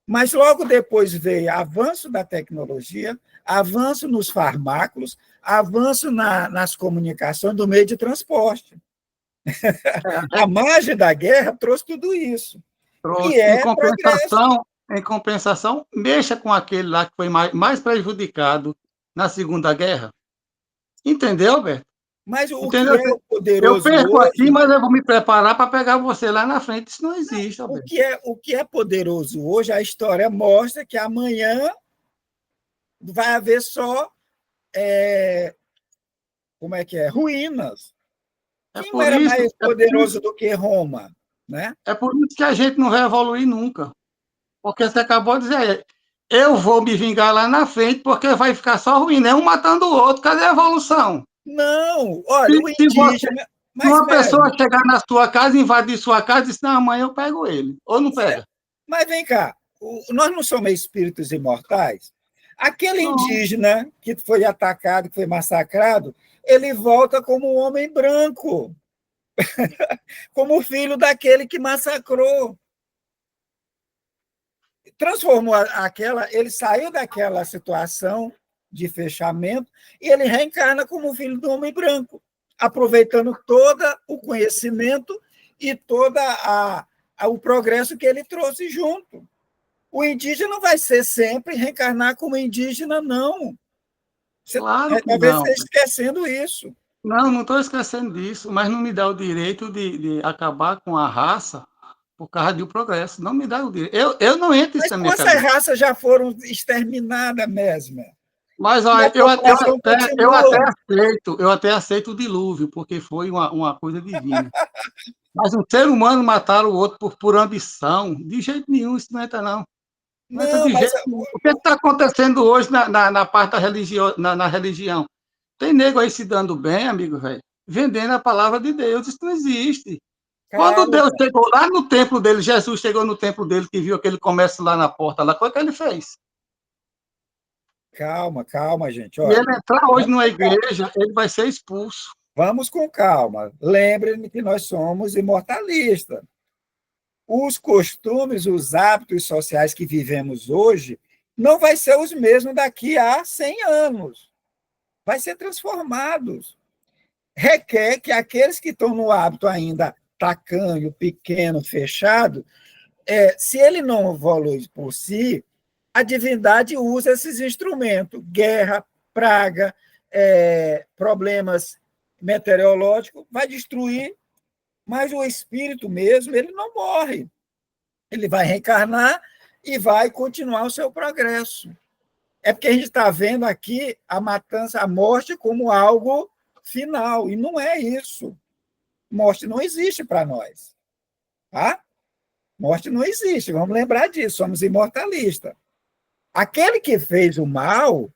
Mas logo depois veio avanço da tecnologia, avanço nos farmáculos, avanço nas comunicações do meio de transporte. A margem da guerra trouxe tudo isso. E Em é progresso. compensação, mexa com aquele lá que foi mais prejudicado na Segunda Guerra. Entendeu, Alberto? Mas o que Entendeu? é o Eu poderoso perco aqui, hoje, mas eu vou me preparar para pegar você lá na frente. Isso não existe, o Alberto. que é poderoso hoje, a história mostra que amanhã vai haver só, como é que é? Ruínas. É Quem por era isso, mais poderoso do que Roma? Né? é por isso que a gente não vai evoluir nunca. Porque você acabou de dizer, eu vou me vingar lá na frente, porque vai ficar só ruim, né? Um matando o outro. Cadê a evolução? Não, olha, o Se indígena. se Mas, uma pessoa mesmo, chegar na sua casa, invadir sua casa, e diz, não, amanhã eu pego ele. Ou não pega? mas vem cá, nós não somos espíritos imortais? Aquele Não. indígena que foi atacado, que foi massacrado, ele volta como um homem branco. como filho daquele que massacrou. Transformou ele saiu daquela situação de fechamento e ele reencarna como filho do homem branco, aproveitando todo o conhecimento e todo o progresso que ele trouxe junto. O indígena não vai ser sempre reencarnar como indígena, não. Claro que Talvez não. você esquecendo isso. Não estou esquecendo disso, mas não me dá o direito de acabar com a raça por causa do progresso. Não me dá o direito. Eu não entro isso Mas na minha quantas cabeça. raças já foram exterminadas mesmo? Mas E a olha, população continua. eu até aceito o dilúvio, porque foi uma coisa divina. Mas um ser humano matar o outro por ambição, de jeito nenhum, isso não entra, não. Não entra Não, de mas jeito nenhum. O que está acontecendo hoje na parte da religião, na religião? Tem nego aí se dando bem, amigo velho, vendendo a palavra de Deus. Isso não existe. Quando calma, Deus chegou lá no templo dele, Jesus chegou no templo dele, que viu aquele comércio lá na porta, lá, o que ele fez? calma, gente. Se Olha, ele entrar hoje vamos numa com calma. igreja, ele vai ser expulso. Vamos com calma. Lembrem que nós somos imortalistas. Os costumes, os hábitos sociais que vivemos hoje não vai ser os mesmos daqui a 100 anos. Vai ser transformados. Requer que aqueles que estão no hábito ainda tacanho, pequeno, fechado, se ele não evolui por si, a divindade usa esses instrumentos, guerra, praga, problemas meteorológicos, vai destruir, mas o espírito mesmo, ele não morre. Ele vai reencarnar e vai continuar o seu progresso. É porque a gente está vendo aqui a matança, a morte como algo final, e não é isso. Morte não existe para nós. Tá? Morte não existe, vamos lembrar disso, somos imortalistas. Aquele que fez o mal,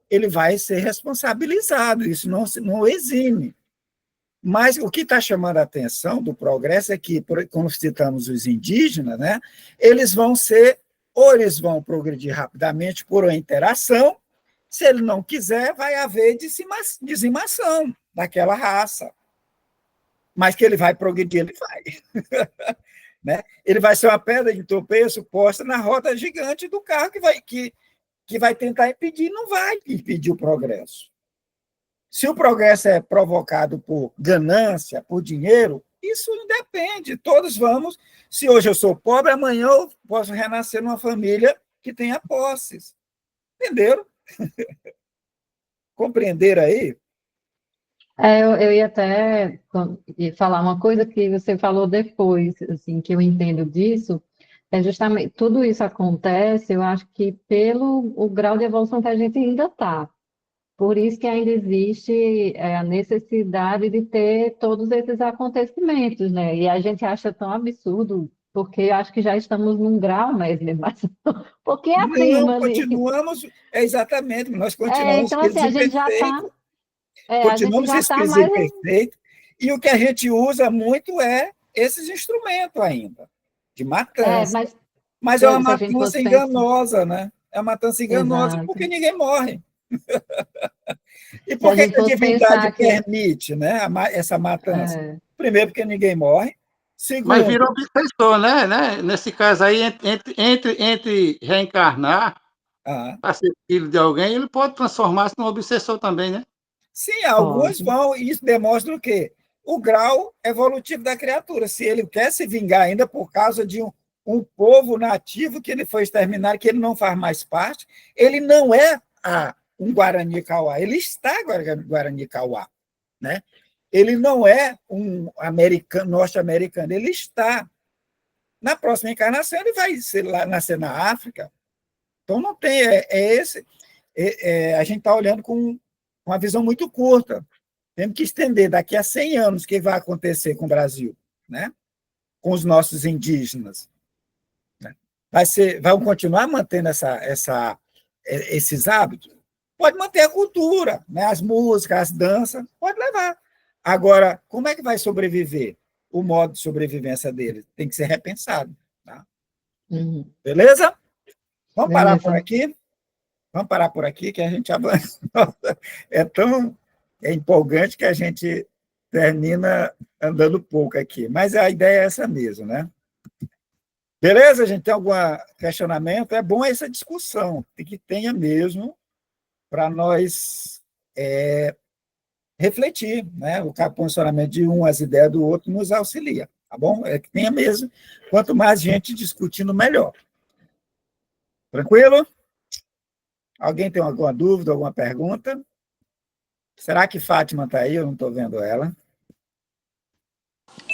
ele vai ser responsabilizado, isso não exime. Mas o que está chamando a atenção do progresso é que, quando citamos os indígenas, né, ou eles vão progredir rapidamente por uma interação, se ele não quiser, vai haver dizimação daquela raça. Mas que ele vai progredir, ele vai. Né? Ele vai ser uma pedra de tropeço posta na roda gigante do carro que vai tentar impedir, não vai impedir o progresso. Se o progresso é provocado por ganância, por dinheiro, isso independe. Todos vamos. Se hoje eu sou pobre, amanhã eu posso renascer numa família que tenha posses. Entenderam? Compreenderam aí? Eu ia até falar uma coisa que você falou depois, assim, que eu entendo disso, é justamente, tudo isso acontece, eu acho que pelo o grau de evolução que a gente ainda está. Por isso que ainda existe a necessidade de ter todos esses acontecimentos, né? E a gente acha tão absurdo, porque acho que já estamos num grau mais elevado, um pouquinho Não, acima ali. continuamos, exatamente, nós continuamos Então, assim, espíritos imperfeitos, a gente continuamos já está espíritos mais. imperfeitos, e o que a gente usa muito é esses instrumentos ainda, de matança. Mas Mas é uma se a gente matança fosse pensar. enganosa, né? É uma matança enganosa, Exato. porque ninguém morre. E Se a por que gente a fosse divindade pensar que. permite, né, essa matança? É, Primeiro, porque ninguém morre. Mas Segundo, vira obsessor, né? Nesse caso aí, entre reencarnar ah, para ser filho de alguém, ele pode transformar-se num obsessor também, né? sim, alguns pode. vão, e isso demonstra o quê? O grau evolutivo da criatura. Se ele quer se vingar ainda por causa de um povo nativo que ele foi exterminado, que ele não faz mais parte, ele não é um Guarani Kauá, ele está Guarani Kauá, né? Ele não é um norte-americano, ele está. Na próxima encarnação, ele vai nascer na África. Então, não tem. A gente está olhando com uma visão muito curta. Temos que estender daqui a 100 anos o que vai acontecer com o Brasil, né? Com os nossos indígenas. Né? Vão continuar mantendo esses hábitos? Pode manter a cultura, né? As músicas, as danças, pode levar. Agora, como é que vai sobreviver? O modo de sobrevivência dele tem que ser repensado. Tá? Uhum. Beleza? Vamos parar por Beleza. aqui? Vamos parar por aqui, que a gente avança. É tão empolgante que a gente termina andando pouco aqui. Mas a ideia é essa mesmo, né? Beleza, gente? Tem algum questionamento? É bom essa discussão, que tenha mesmo, para nós refletir, né? O posicionamento de um, as ideias do outro, nos auxilia, tá bom? É que tenha mesmo. Quanto mais gente discutindo, melhor. Tranquilo? Alguém tem alguma dúvida, alguma pergunta? Será que Fátima está aí? Eu não estou vendo ela.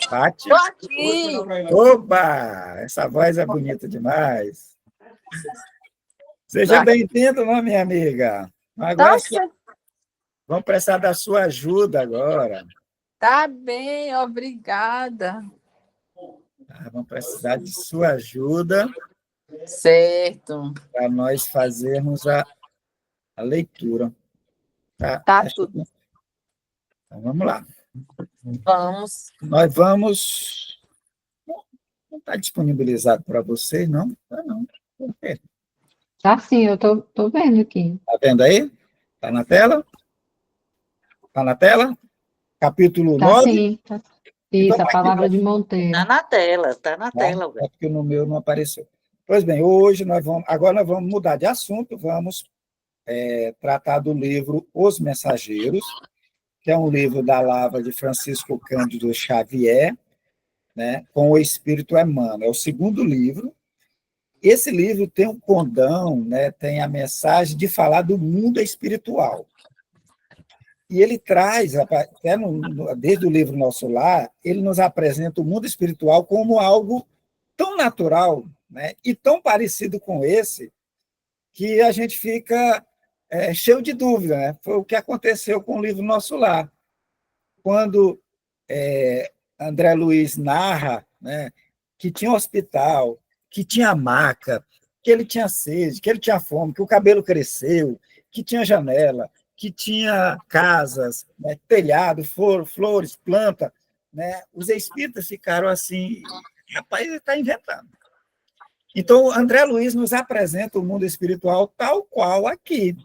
Fátima? Estou aqui. Oba! Essa voz é bonita demais. Seja bem-vinda, não, minha amiga. Agora Nossa, vamos precisar da sua ajuda agora. tá bem, obrigada. Vamos precisar de sua ajuda Certo. para nós fazermos a leitura. Tá tudo. Então, vamos lá. Vamos. Nós vamos... Não está disponibilizado para vocês, não? Tá, não. Por quê? Tá sim, eu tô vendo aqui. Está vendo aí? Está na tela? Está na tela? Capítulo Tá 9? sim. Tá. Isso, Então, a palavra de Monteiro. Tá na tela, É porque no meu não apareceu. Pois bem, hoje agora nós vamos mudar de assunto, vamos tratar do livro Os Mensageiros, que é um livro da Lavra de Francisco Cândido Xavier, né, com o Espírito Emmanuel. É o segundo livro. Esse livro tem um condão, né, tem a mensagem de falar do mundo espiritual. E ele traz, até desde o livro Nosso Lar, ele nos apresenta o mundo espiritual como algo tão natural, né, e tão parecido com esse, que a gente fica cheio de dúvida. Né? Foi o que aconteceu com o livro Nosso Lar. Quando André Luiz narra, né, que tinha um hospital, que tinha maca, que ele tinha sede, que ele tinha fome, que o cabelo cresceu, que tinha janela, que tinha casas, né, telhado, flores, planta, né? Os espíritas ficaram assim, rapaz, ele está inventando. Então, André Luiz nos apresenta o mundo espiritual tal qual aqui,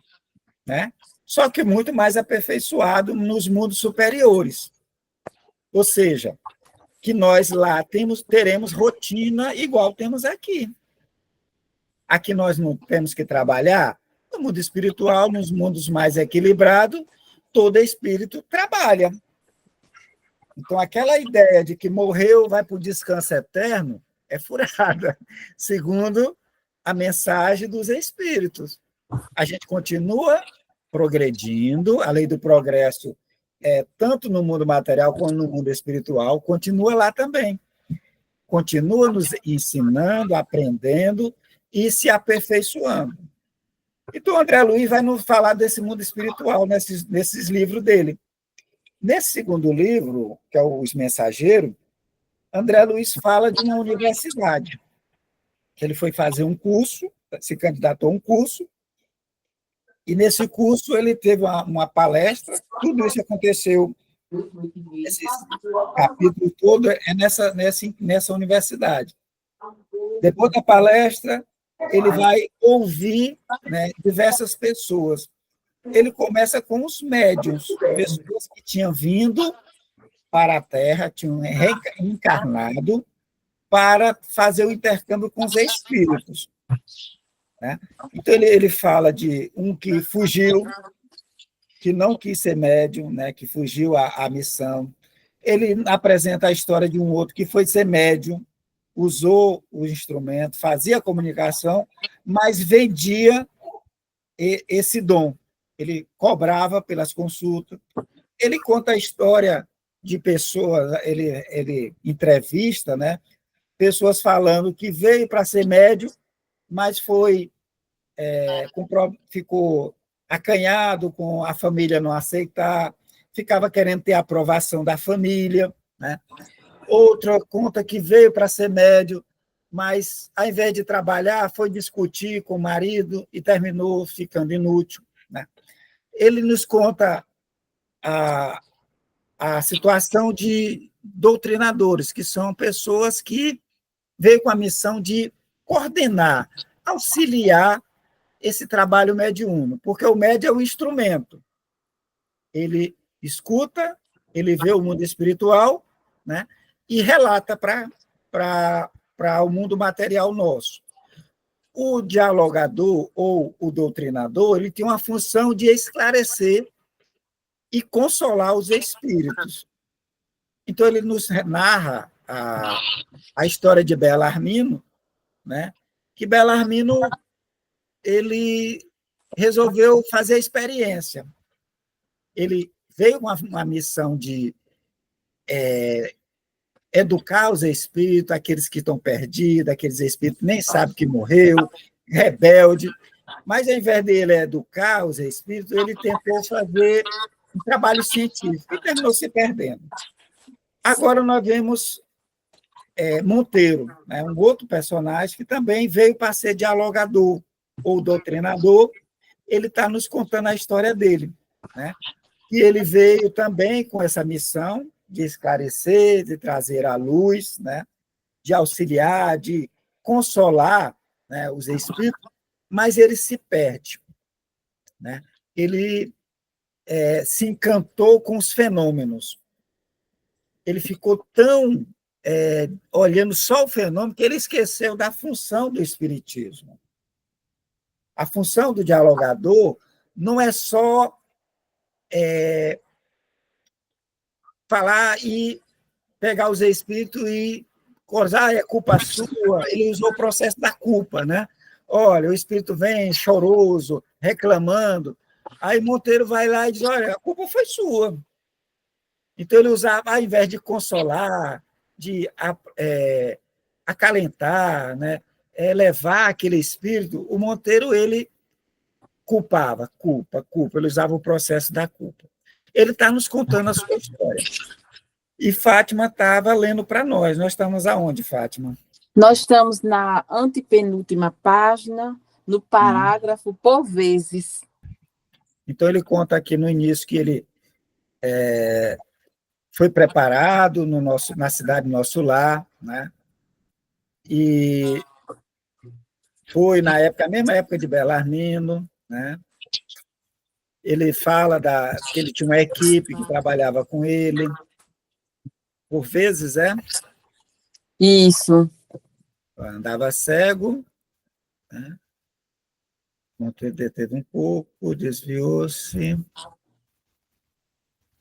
né? Só que muito mais aperfeiçoado nos mundos superiores. Ou seja, que nós lá teremos rotina igual temos aqui. Aqui nós não temos que trabalhar. No mundo espiritual, nos mundos mais equilibrados, todo espírito trabalha. Então, aquela ideia de que morreu, vai para o descanso eterno, é furada, segundo a mensagem dos espíritos. A gente continua progredindo, a lei do progresso, tanto no mundo material como no mundo espiritual, continua lá também. Continua nos ensinando, aprendendo e se aperfeiçoando. Então, André Luiz vai nos falar desse mundo espiritual nesses livros dele. Nesse segundo livro, que é Os Mensageiros, André Luiz fala de uma universidade, que ele foi fazer um curso, se candidatou a um curso, e nesse curso ele teve uma palestra. Tudo isso aconteceu, esse capítulo todo é nessa universidade. Depois da palestra, ele vai ouvir, né, diversas pessoas. Ele começa com os médiuns, pessoas que tinham vindo para a Terra, tinham reencarnado para fazer o intercâmbio com os espíritos. Né? Então, ele fala de um que fugiu, que não quis ser médium, né, que fugiu à missão. Ele apresenta a história de um outro que foi ser médium, usou o instrumento, fazia a comunicação, mas vendia esse dom. Ele cobrava pelas consultas. Ele conta a história de pessoas, ele entrevista, né, pessoas falando que veio para ser médium, mas ficou acanhado com a família não aceitar, ficava querendo ter a aprovação da família. Né? Outra conta que veio para ser médium, mas, ao invés de trabalhar, foi discutir com o marido e terminou ficando inútil. Né? Ele nos conta a situação de doutrinadores, que são pessoas que veio com a missão de coordenar, auxiliar esse trabalho mediúnico, porque o médium é um instrumento. Ele escuta, Ele vê o mundo espiritual, né, e relata para o mundo material nosso. O dialogador ou o doutrinador, ele tem uma função de esclarecer e consolar os espíritos. Então, ele nos narra a história de Belarmino, né, que Belarmino ele resolveu fazer a experiência. Ele veio com uma missão de educar os espíritos, aqueles que estão perdidos, aqueles espíritos que nem sabem que morreu, rebelde. Mas, ao invés dele educar os espíritos, ele tentou fazer um trabalho científico e terminou se perdendo. Agora nós vemos Monteiro, né, um outro personagem que também veio para ser dialogador ou doutrinador. Ele está nos contando a história dele, né? E ele veio também com essa missão de esclarecer, de trazer à luz, né, de auxiliar, de consolar, né, os espíritos, mas ele se perde, né? Ele se encantou com os fenômenos. Ele ficou tão olhando só o fenômeno que ele esqueceu da função do espiritismo. A função do dialogador não é só falar e pegar os espíritos e coisar, é culpa sua. Ele usou o processo da culpa, né? Olha, o espírito vem choroso, reclamando. Aí Monteiro vai lá e diz, olha, a culpa foi sua. Então, ele usava, ao invés de consolar, de acalentar, né, levar aquele espírito, o Monteiro, ele culpava, culpa. Ele usava o processo da culpa. Ele está nos contando a sua história. E Fátima estava lendo para nós. Nós estamos aonde, Fátima? Nós estamos na antepenúltima página, no parágrafo por vezes. Então, ele conta aqui no início que ele foi preparado na cidade Nosso Lar, né? E foi na mesma época de Belarmino, né? Ele fala que ele tinha uma equipe que trabalhava com ele, por vezes, Isso. Andava cego, né? Monteiro deteve um pouco, desviou-se,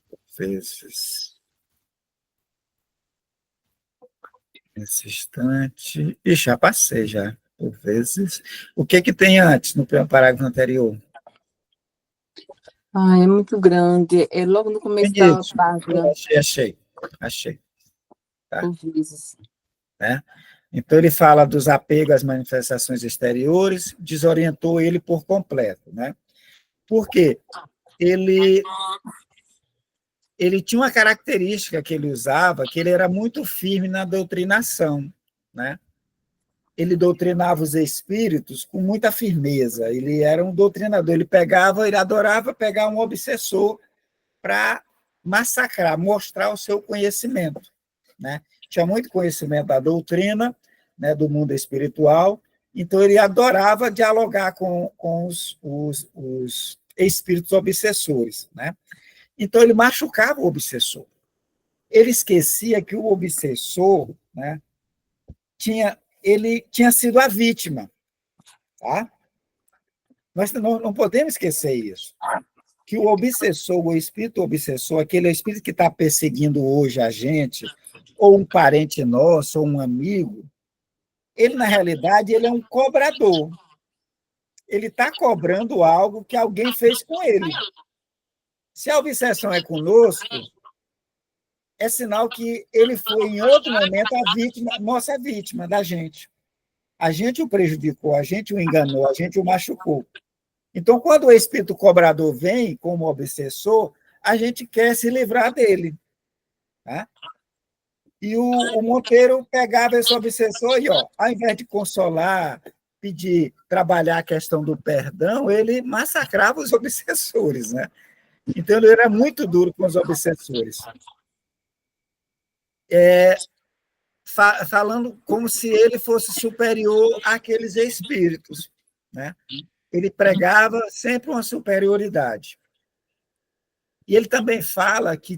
por vezes. Nesse instante. Ixi, já passei, já, por vezes. O que tem antes, no parágrafo anterior? É muito grande. É logo no começo da página. Achei. Tá? Por vezes. Né? Então, ele fala dos apegos às manifestações exteriores, desorientou ele por completo. Né? Por quê? Ele tinha uma característica que ele usava, que ele era muito firme na doutrinação. Né? Ele doutrinava os espíritos com muita firmeza. Ele era um doutrinador. Ele adorava pegar um obsessor para massacrar, mostrar o seu conhecimento. Né? Tinha muito conhecimento da doutrina, né, do mundo espiritual, então ele adorava dialogar com os espíritos obsessores. Né? Então ele machucava o obsessor. Ele esquecia que o obsessor, né, ele tinha sido a vítima. Tá? Nós não podemos esquecer isso. Que o obsessor, o espírito obsessor, aquele espírito que está perseguindo hoje a gente, ou um parente nosso, ou um amigo, ele, na realidade, ele é um cobrador. Ele está cobrando algo que alguém fez com ele. Se a obsessão é conosco, é sinal que ele foi, em outro momento, a vítima, nossa vítima da gente. A gente o prejudicou, a gente o enganou, a gente o machucou. Então, quando o espírito cobrador vem como obsessor, a gente quer se livrar dele. Tá? E o Monteiro pegava esse obsessor e, ao invés de consolar, pedir, trabalhar a questão do perdão, ele massacrava os obsessores. Né? Então, ele era muito duro com os obsessores. Falando como se ele fosse superior àqueles espíritos. Né? Ele pregava sempre uma superioridade. E ele também fala que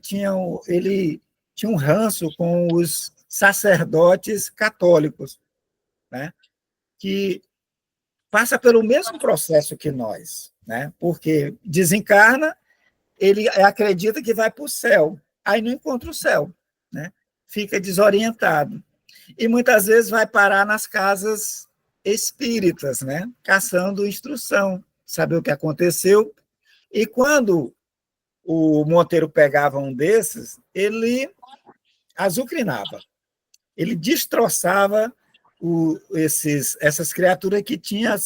ele tinha um ranço com os sacerdotes católicos, né? Que passa pelo mesmo processo que nós, né? Porque desencarna, ele acredita que vai para o céu, aí não encontra o céu, né? Fica desorientado. E muitas vezes vai parar nas casas espíritas, né? Caçando instrução, saber o que aconteceu. E quando o Monteiro pegava um desses, ele azucrinava, ele destroçava essas criaturas que tinham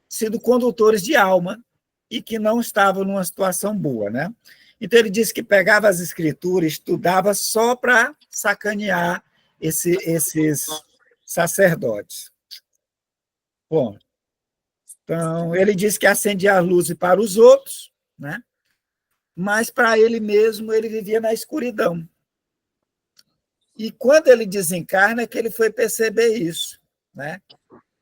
sido condutores de alma e que não estavam numa situação boa, né? Então, ele disse que pegava as escrituras, estudava só para sacanear esses sacerdotes. Bom, então, ele disse que acendia a luz para os outros, né? Mas para ele mesmo, ele vivia na escuridão. E quando ele desencarna, é que ele foi perceber isso, né?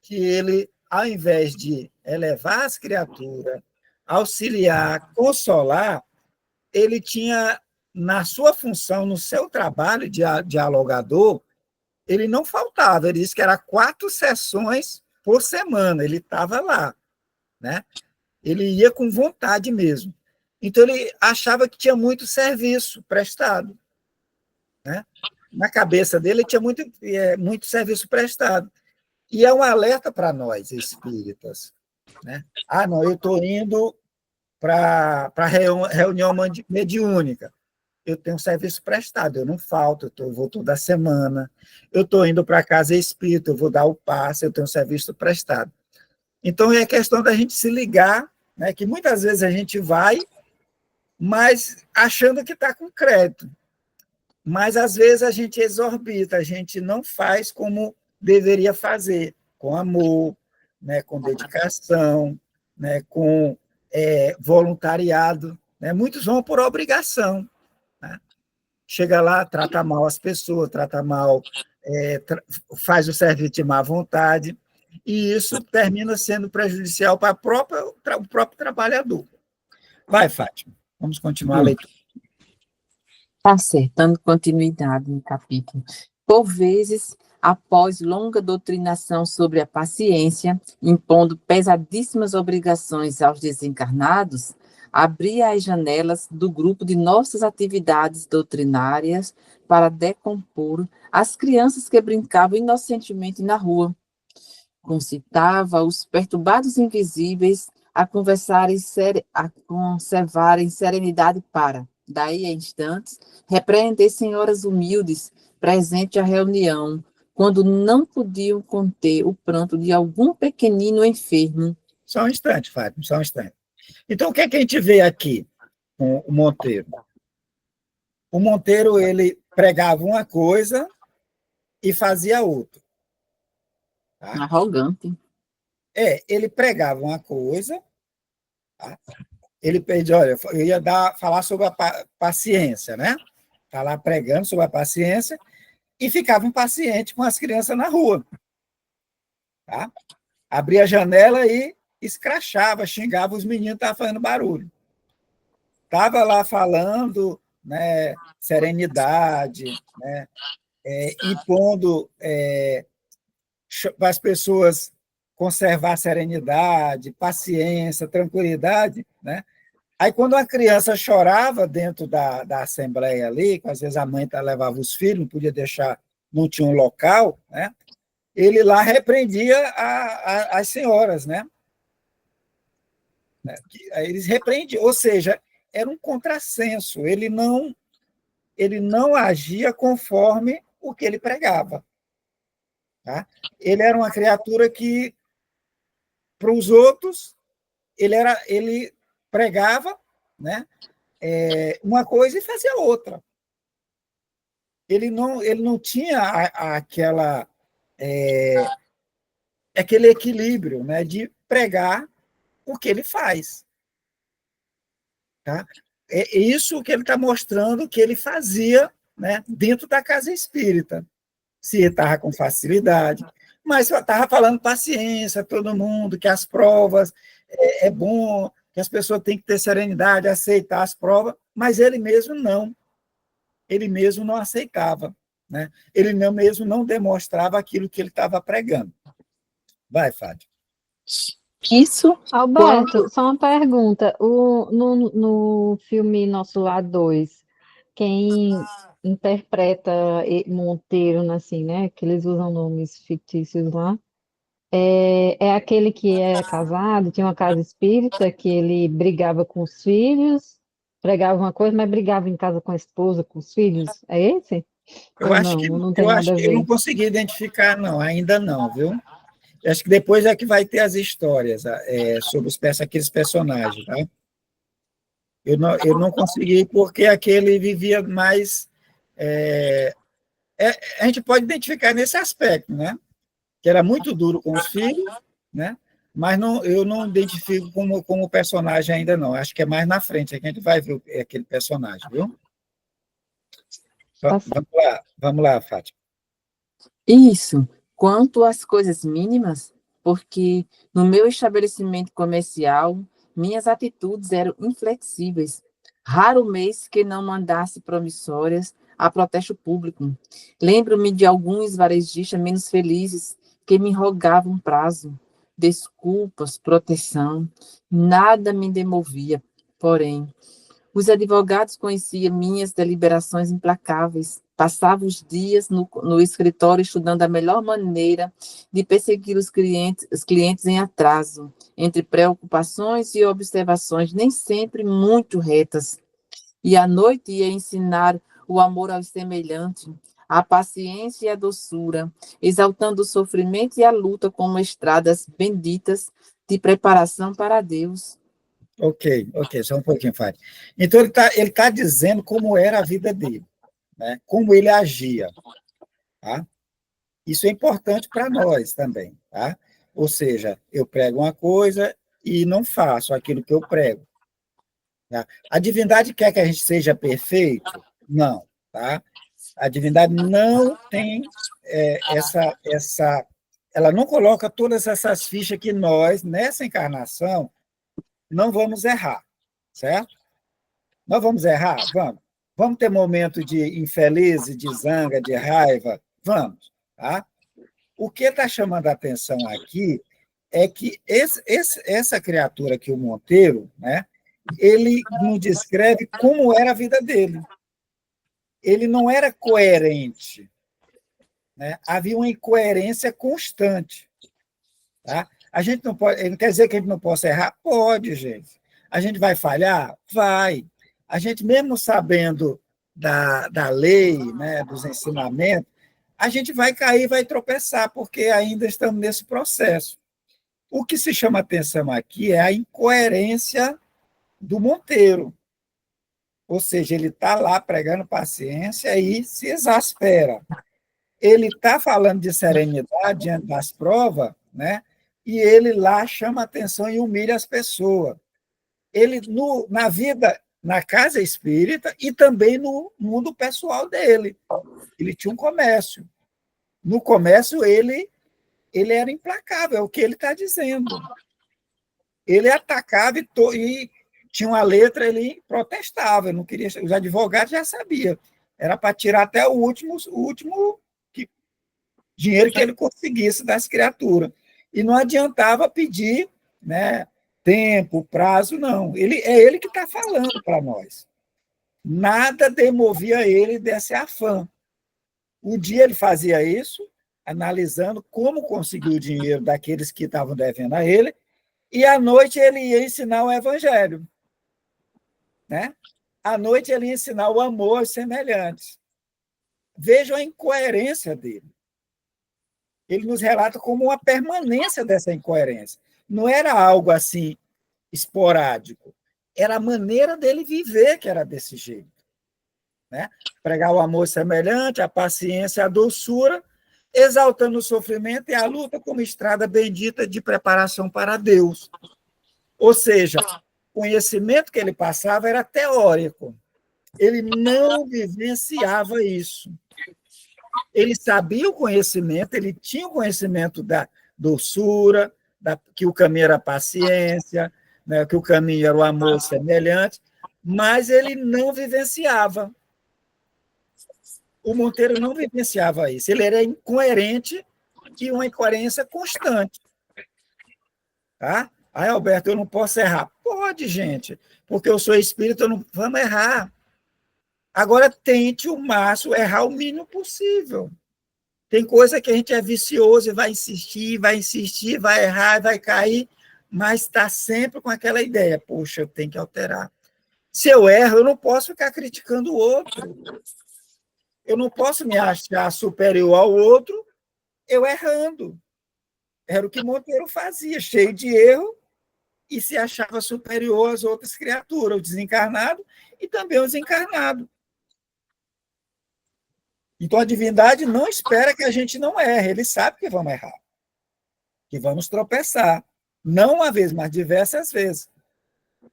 Que ele, ao invés de elevar as criaturas, auxiliar, consolar, ele tinha, na sua função, no seu trabalho de dialogador, ele não faltava, ele disse que era 4 sessões por semana, ele estava lá, né? Ele ia com vontade mesmo. Então, ele achava que tinha muito serviço prestado, né? Na cabeça dele, tinha muito serviço prestado. E é um alerta para nós, espíritas, né? Ah, não, eu estou indo para a reunião mediúnica. Eu tenho serviço prestado, eu não falto, eu vou toda semana. Eu estou indo para a casa espírita, eu vou dar o passe, eu tenho serviço prestado. Então, é questão da gente se ligar, né, que muitas vezes a gente vai, mas achando que está com crédito. Mas, às vezes, a gente exorbita, a gente não faz como deveria fazer, com amor, né, com dedicação, né, com voluntariado. Né? Muitos vão por obrigação. Né? Chega lá, trata mal as pessoas, trata mal, faz o serviço de má vontade, e isso termina sendo prejudicial para o próprio trabalhador. Vai, Fátima, vamos continuar a leitura. Tá certo, dando continuidade no capítulo. Por vezes, após longa doutrinação sobre a paciência, impondo pesadíssimas obrigações aos desencarnados, abria as janelas do grupo de nossas atividades doutrinárias para decompor as crianças que brincavam inocentemente na rua. Concitava os perturbados invisíveis a conservarem serenidade para, daí a instantes, repreender senhoras humildes presentes à reunião, quando não podiam conter o pranto de algum pequenino enfermo. Só um instante, Fátima, só um instante. Então, o que é que a gente vê aqui com o Monteiro? O Monteiro, ele pregava uma coisa e fazia outra. Tá? Arrogante. Ele pregava uma coisa, tá? Ele pediu, olha, eu ia falar sobre a paciência, né? Está lá pregando sobre a paciência e ficava impaciente com as crianças na rua. Tá? Abria a janela e escrachava, xingava os meninos que estavam fazendo barulho. Estava lá falando, né, serenidade, né, impondo para as pessoas conservar serenidade, paciência, tranquilidade, né? Aí, quando uma criança chorava dentro da assembleia ali, às vezes a mãe levava os filhos, não podia deixar, não tinha um local, né? Ele lá repreendia as senhoras, né? Aí eles repreendiam, ou seja, era um contrassenso, ele não agia conforme o que ele pregava. Tá? Ele era uma criatura que, para os outros, ele pregava, né, uma coisa e fazia outra. Ele não tinha aquele equilíbrio, né, de pregar o que ele faz. Tá? É isso que ele está mostrando que ele fazia, né, dentro da casa espírita. Se estava com facilidade, mas eu estava falando paciência, todo mundo, que as provas é bom, que as pessoas têm que ter serenidade, aceitar as provas, mas ele mesmo não. Ele mesmo não aceitava, né? Ele mesmo não demonstrava aquilo que ele estava pregando. Vai, Fátima. Isso Alberto, quando só uma pergunta. No filme Nosso Lar 2, quem interpreta Monteiro, assim, né? Que eles usam nomes fictícios lá. É aquele que é casado, tinha uma casa espírita, que ele brigava com os filhos, pregava uma coisa, mas brigava em casa com a esposa, com os filhos. É esse? Eu Ou acho que não? Não tem nada a eu não ver. consegui identificar, não, ainda não, viu? Eu acho que depois é que vai ter as histórias sobre aqueles personagens, tá? Eu não consegui, porque aquele vivia mais. é, a gente pode identificar nesse aspecto, né? Que era muito duro com os filhos, né? Mas não, eu não identifico como personagem ainda, não. Acho que é mais na frente, é que a gente vai ver aquele personagem, viu? Tá certo. Vamos lá, Fátima. Isso, quanto às coisas mínimas, porque no meu estabelecimento comercial, minhas atitudes eram inflexíveis. Raro mês que não mandasse promissórias a protesto público. Lembro-me de alguns varejistas menos felizes que me rogavam prazo, desculpas, proteção. Nada me demovia, porém. Os advogados conheciam minhas deliberações implacáveis. Passava os dias no escritório estudando a melhor maneira de perseguir os clientes em atraso, entre preocupações e observações nem sempre muito retas. E à noite ia ensinar o amor ao semelhante, a paciência e a doçura, exaltando o sofrimento e a luta como estradas benditas de preparação para Deus. Ok, só um pouquinho, Fátima. Então, ele tá dizendo como era a vida dele, né? Como ele agia, tá? Isso é importante para nós também, tá? Ou seja, eu prego uma coisa e não faço aquilo que eu prego. Tá? A divindade quer que a gente seja perfeito? Não, tá? A divindade não tem ela não coloca todas essas fichas que nós, nessa encarnação, não vamos errar, certo? Nós vamos errar? Vamos. Vamos ter momento de infeliz, de zanga, de raiva? Vamos, tá? O que está chamando a atenção aqui é que essa criatura aqui, o Monteiro, né, ele nos descreve como era a vida dele. Ele não era coerente, né? Havia uma incoerência constante. Tá? A gente não pode, não quer dizer que a gente não possa errar? Pode, gente. A gente vai falhar? Vai. A gente, mesmo sabendo da lei, né, dos ensinamentos, a gente vai cair, vai tropeçar, porque ainda estamos nesse processo. O que se chama atenção aqui é a incoerência do Monteiro. Ou seja, ele está lá pregando paciência e se exaspera. Ele está falando de serenidade diante das provas, né? E ele lá chama atenção e humilha as pessoas. Ele, na vida, na casa espírita e também no mundo pessoal dele. Ele tinha um comércio. No comércio, ele era implacável, é o que ele está dizendo. Ele atacava e tinha uma letra, ele protestava, não queria, os advogados já sabiam. Era para tirar até o último dinheiro que ele conseguisse das criaturas. E não adiantava pedir, né, tempo, prazo, não. É ele que está falando para nós. Nada demovia ele desse afã. O dia ele fazia isso, analisando como conseguir o dinheiro daqueles que estavam devendo a ele, e à noite ele ia ensinar o evangelho. Né? À noite ele ia ensinar o amor aos semelhantes. Vejam a incoerência dele. Ele nos relata como uma permanência dessa incoerência. Não era algo assim esporádico. Era a maneira dele viver que era desse jeito. Né? Pregar o amor semelhante, a paciência, a doçura, exaltando o sofrimento e a luta como estrada bendita de preparação para Deus. Ou seja, o conhecimento que ele passava era teórico. Ele não vivenciava isso. Ele sabia o conhecimento, ele tinha o conhecimento da doçura, que o caminho era a paciência, né, que o caminho era o amor semelhante, mas ele não vivenciava. O Monteiro não vivenciava isso. Ele era incoerente e uma incoerência constante. Tá? Aí, Alberto, eu não posso errar. Pode, gente, porque eu sou espírita, eu não vamos errar. Agora, tente o máximo, errar o mínimo possível. Tem coisa que a gente é vicioso e vai insistir, vai errar, vai cair, mas está sempre com aquela ideia, poxa, eu tenho que alterar. Se eu erro, eu não posso ficar criticando o outro. Eu não posso me achar superior ao outro eu errando. Era o que Monteiro fazia, cheio de erro, e se achava superior às outras criaturas, o desencarnado e também o desencarnado. Então, a divindade não espera que a gente não erre, ele sabe que vamos errar, que vamos tropeçar. Não uma vez, mas diversas vezes.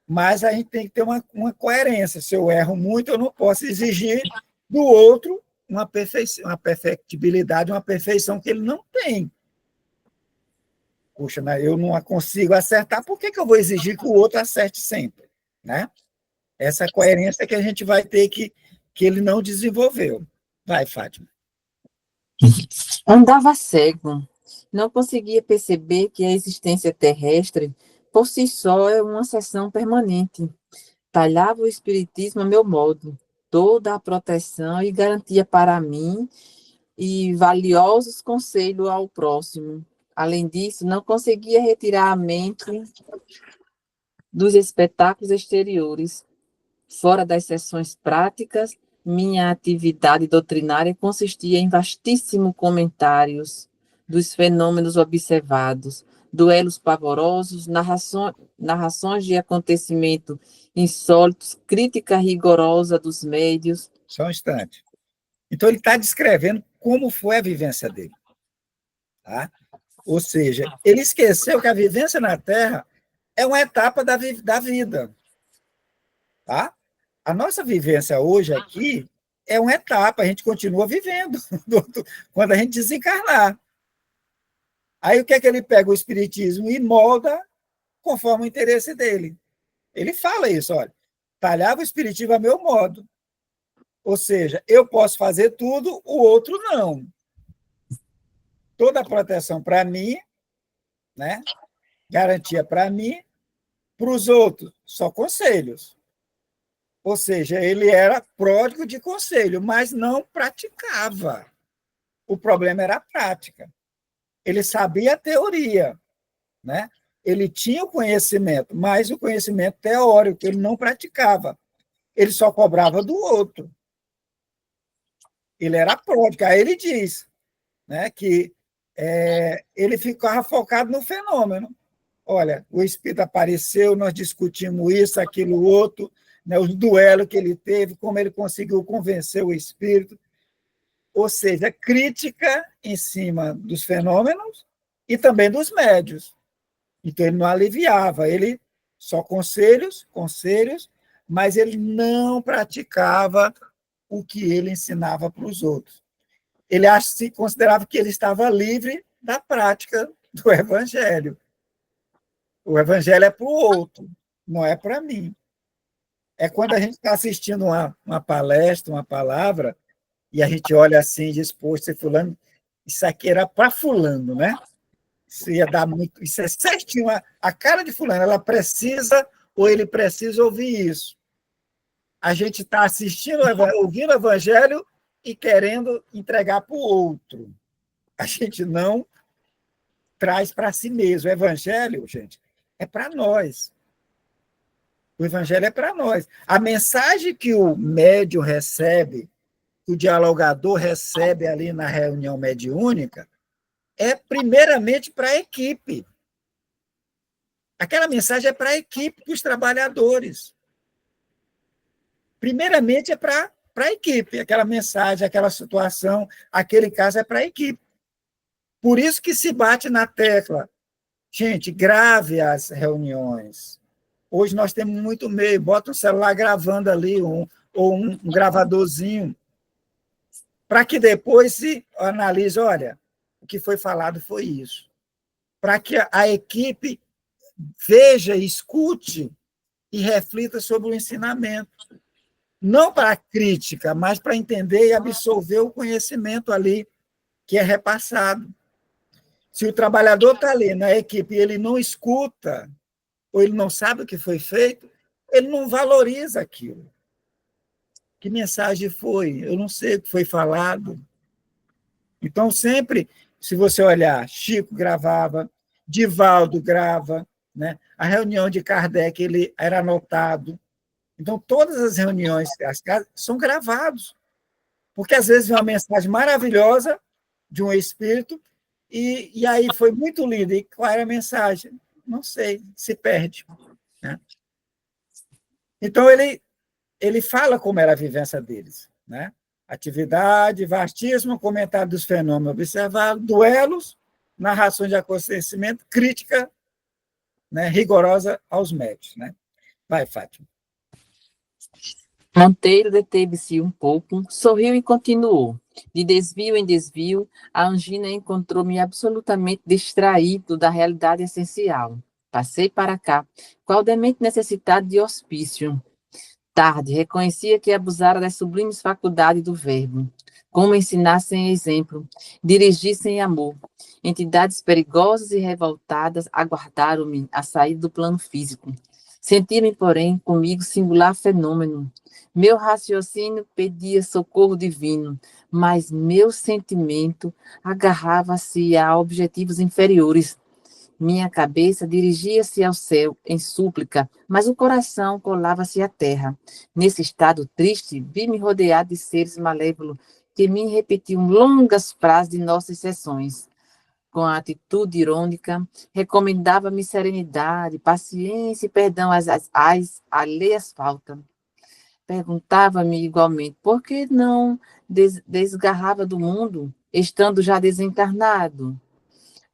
Mas a gente tem que ter uma coerência. Se eu erro muito, eu não posso exigir do outro uma perfectibilidade, uma perfeição que ele não tem. Puxa, mas eu não consigo acertar, por que eu vou exigir que o outro acerte sempre? Né? Essa coerência que a gente vai ter que ele não desenvolveu. Vai, Fátima. Andava cego, não conseguia perceber que a existência terrestre, por si só, é uma seção permanente. Talhava o espiritismo a meu modo, toda a proteção e garantia para mim e valiosos conselhos ao próximo. Além disso, não conseguia retirar a mente dos espetáculos exteriores. Fora das sessões práticas, minha atividade doutrinária consistia em vastíssimos comentários dos fenômenos observados, duelos pavorosos, narrações de acontecimentos insólitos, crítica rigorosa dos médios. Só um instante. Então, ele está descrevendo como foi a vivência dele. Tá? Ou seja, ele esqueceu que a vivência na Terra é uma etapa da vida. Tá? A nossa vivência hoje aqui é uma etapa, a gente continua vivendo quando a gente desencarnar. Aí o que é que ele pega o espiritismo e molda conforme o interesse dele? Ele fala isso, olha, talhava o espiritismo a meu modo. Ou seja, eu posso fazer tudo, o outro não. Toda a proteção para mim, né? Garantia para mim, para os outros, só conselhos. Ou seja, ele era pródigo de conselho, mas não praticava. O problema era a prática. Ele sabia a teoria, né? Ele tinha o conhecimento, mas o conhecimento teórico, ele não praticava. Ele só cobrava do outro. Ele era pródigo. Aí ele diz, né, que ele ficava focado no fenômeno. Olha, o espírito apareceu, nós discutimos isso, aquilo, outro, né, o duelo que ele teve, como ele conseguiu convencer o espírito. Ou seja, crítica em cima dos fenômenos e também dos médios. Então, ele não aliviava, ele só conselhos, mas ele não praticava o que ele ensinava para os outros. Ele considerava que ele estava livre da prática do evangelho. O evangelho é para o outro, não é para mim. É quando a gente está assistindo uma palestra, uma palavra, e a gente olha assim e diz, poxa, fulano, isso aqui era para fulano, né? Isso ia dar muito, isso é certinho, a cara de fulano, ela precisa ou ele precisa ouvir isso. A gente está assistindo, ouvindo o evangelho e querendo entregar para o outro. A gente não traz para si mesmo. O evangelho, gente, é para nós. O evangelho é para nós. A mensagem que o médium recebe, que o dialogador recebe ali na reunião mediúnica, é primeiramente para a equipe. Aquela mensagem é para a equipe, para os trabalhadores. Primeiramente é para a equipe, aquela mensagem, aquela situação, aquele caso é para a equipe. Por isso que se bate na tecla. Gente, grave as reuniões. Hoje nós temos muito meio, bota um celular gravando ali, ou um gravadorzinho, para que depois se analise, olha, o que foi falado foi isso. Para que a equipe veja, escute e reflita sobre o ensinamento. Não para a crítica, mas para entender e absorver o conhecimento ali que é repassado. Se o trabalhador está ali na equipe e ele não escuta, ou ele não sabe o que foi feito, ele não valoriza aquilo. Que mensagem foi? Eu não sei o que foi falado. Então, sempre, se você olhar, Chico gravava, Divaldo grava, né? A reunião de Kardec ele era anotado. Então, todas as reuniões as casas são gravados, porque às vezes vem uma mensagem maravilhosa de um espírito, e aí foi muito lindo. E qual era a mensagem? Não sei, se perde. Né? Então, ele fala como era a vivência deles. Né? Atividade, vastíssimo, comentário dos fenômenos observados, duelos, narração de acontecimento, crítica, né, rigorosa aos médios. Né? Vai, Fátima. Monteiro deteve-se um pouco, sorriu e continuou. De desvio em desvio, a angina encontrou-me absolutamente distraído da realidade essencial. Passei para cá, qual demente necessidade de hospício. Tarde, reconhecia que abusara das sublimes faculdades do verbo. Como ensinar sem exemplo, dirigir sem amor. Entidades perigosas e revoltadas aguardaram-me a sair do plano físico. Senti-me, porém, comigo singular fenômeno. Meu raciocínio pedia socorro divino, mas meu sentimento agarrava-se a objetivos inferiores. Minha cabeça dirigia-se ao céu em súplica, mas o coração colava-se à terra. Nesse estado triste, vi-me rodeado de seres malévolos que me repetiam longas frases de nossas sessões. Com a atitude irônica, recomendava-me serenidade, paciência e perdão às alheias faltas. Perguntava-me igualmente por que não desgarrava do mundo, estando já desencarnado.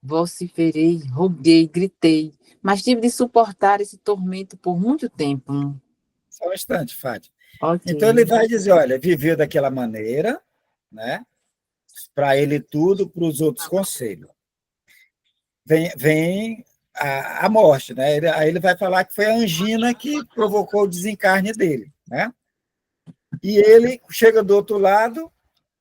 Vociferei, roguei, gritei, mas tive de suportar esse tormento por muito tempo. Só um instante, Fátima. Okay. Então, ele vai dizer, olha, viveu daquela maneira, né? Para ele tudo, para os outros conselho. Vem a morte, né? Aí ele vai falar que foi a angina que provocou o desencarne dele, né? E ele chega do outro lado,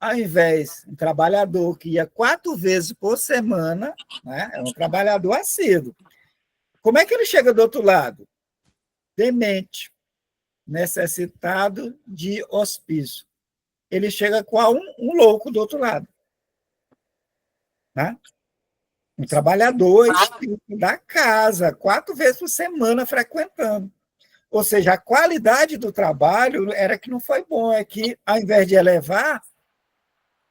ao invés de um trabalhador que ia 4 vezes por semana, né? É um trabalhador assíduo. Como é que ele chega do outro lado? Demente, necessitado de hospício. Ele chega com um louco do outro lado. Né? Um trabalhador espírito da casa, 4 vezes por semana frequentando. Ou seja, a qualidade do trabalho era que não foi bom, é que, ao invés de elevar,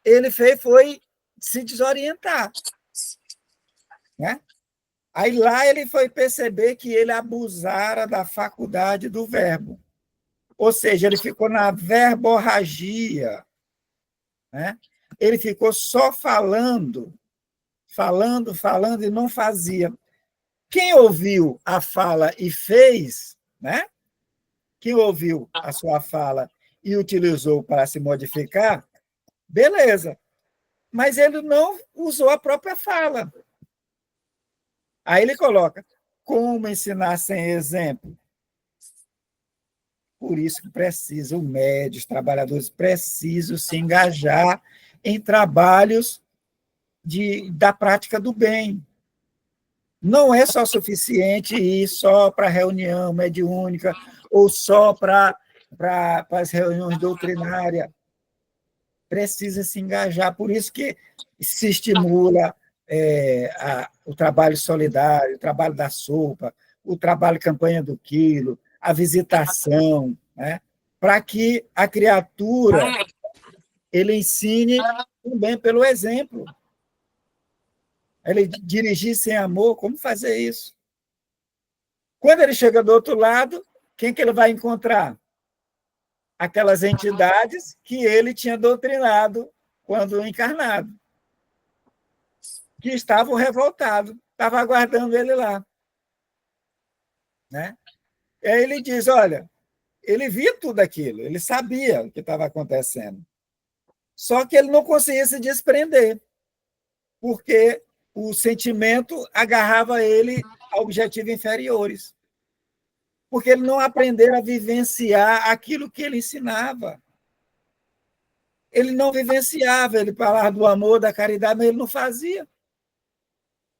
ele foi se desorientar. Né? Aí lá ele foi perceber que ele abusara da faculdade do verbo. Ou seja, ele ficou na verborragia. Né? Ele ficou só falando e não fazia. Quem ouviu a fala e fez, né? Quem ouviu a sua fala e utilizou para se modificar, beleza. Mas ele não usou a própria fala. Aí ele coloca, como ensinar sem exemplo? Por isso que precisa, o médio, os trabalhadores precisam se engajar em trabalhos da prática do bem. Não é só suficiente ir só para a reunião mediúnica ou só para as reuniões doutrinárias. Precisa se engajar. Por isso que se estimula o trabalho solidário, o trabalho da sopa, o trabalho campanha do quilo, a visitação, né? Para que a criatura ele ensine também pelo exemplo. Ele dirigir sem amor, como fazer isso? Quando ele chega do outro lado, quem que ele vai encontrar? Aquelas entidades que ele tinha doutrinado quando encarnado, que estavam revoltados, estavam aguardando ele lá. Né? E aí ele diz, olha, ele via tudo aquilo, ele sabia o que estava acontecendo, só que ele não conseguia se desprender, porque o sentimento agarrava ele a objetivos inferiores, porque ele não aprendeu a vivenciar aquilo que ele ensinava. Ele não vivenciava, ele falava do amor, da caridade, mas ele não fazia.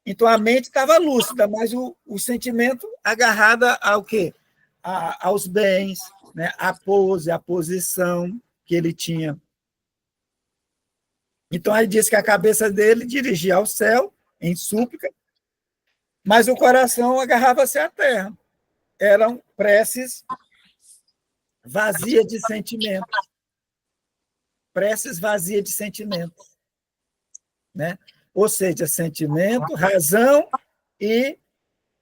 Então, a mente estava lúcida, mas o sentimento agarrado ao quê? Aos bens, né? A pose, a posição que ele tinha. Então, aí diz que a cabeça dele dirigia ao céu, em súplica, mas o coração agarrava-se à terra. Eram preces vazias de sentimento. Preces vazias de sentimento. Né? Ou seja, sentimento, razão e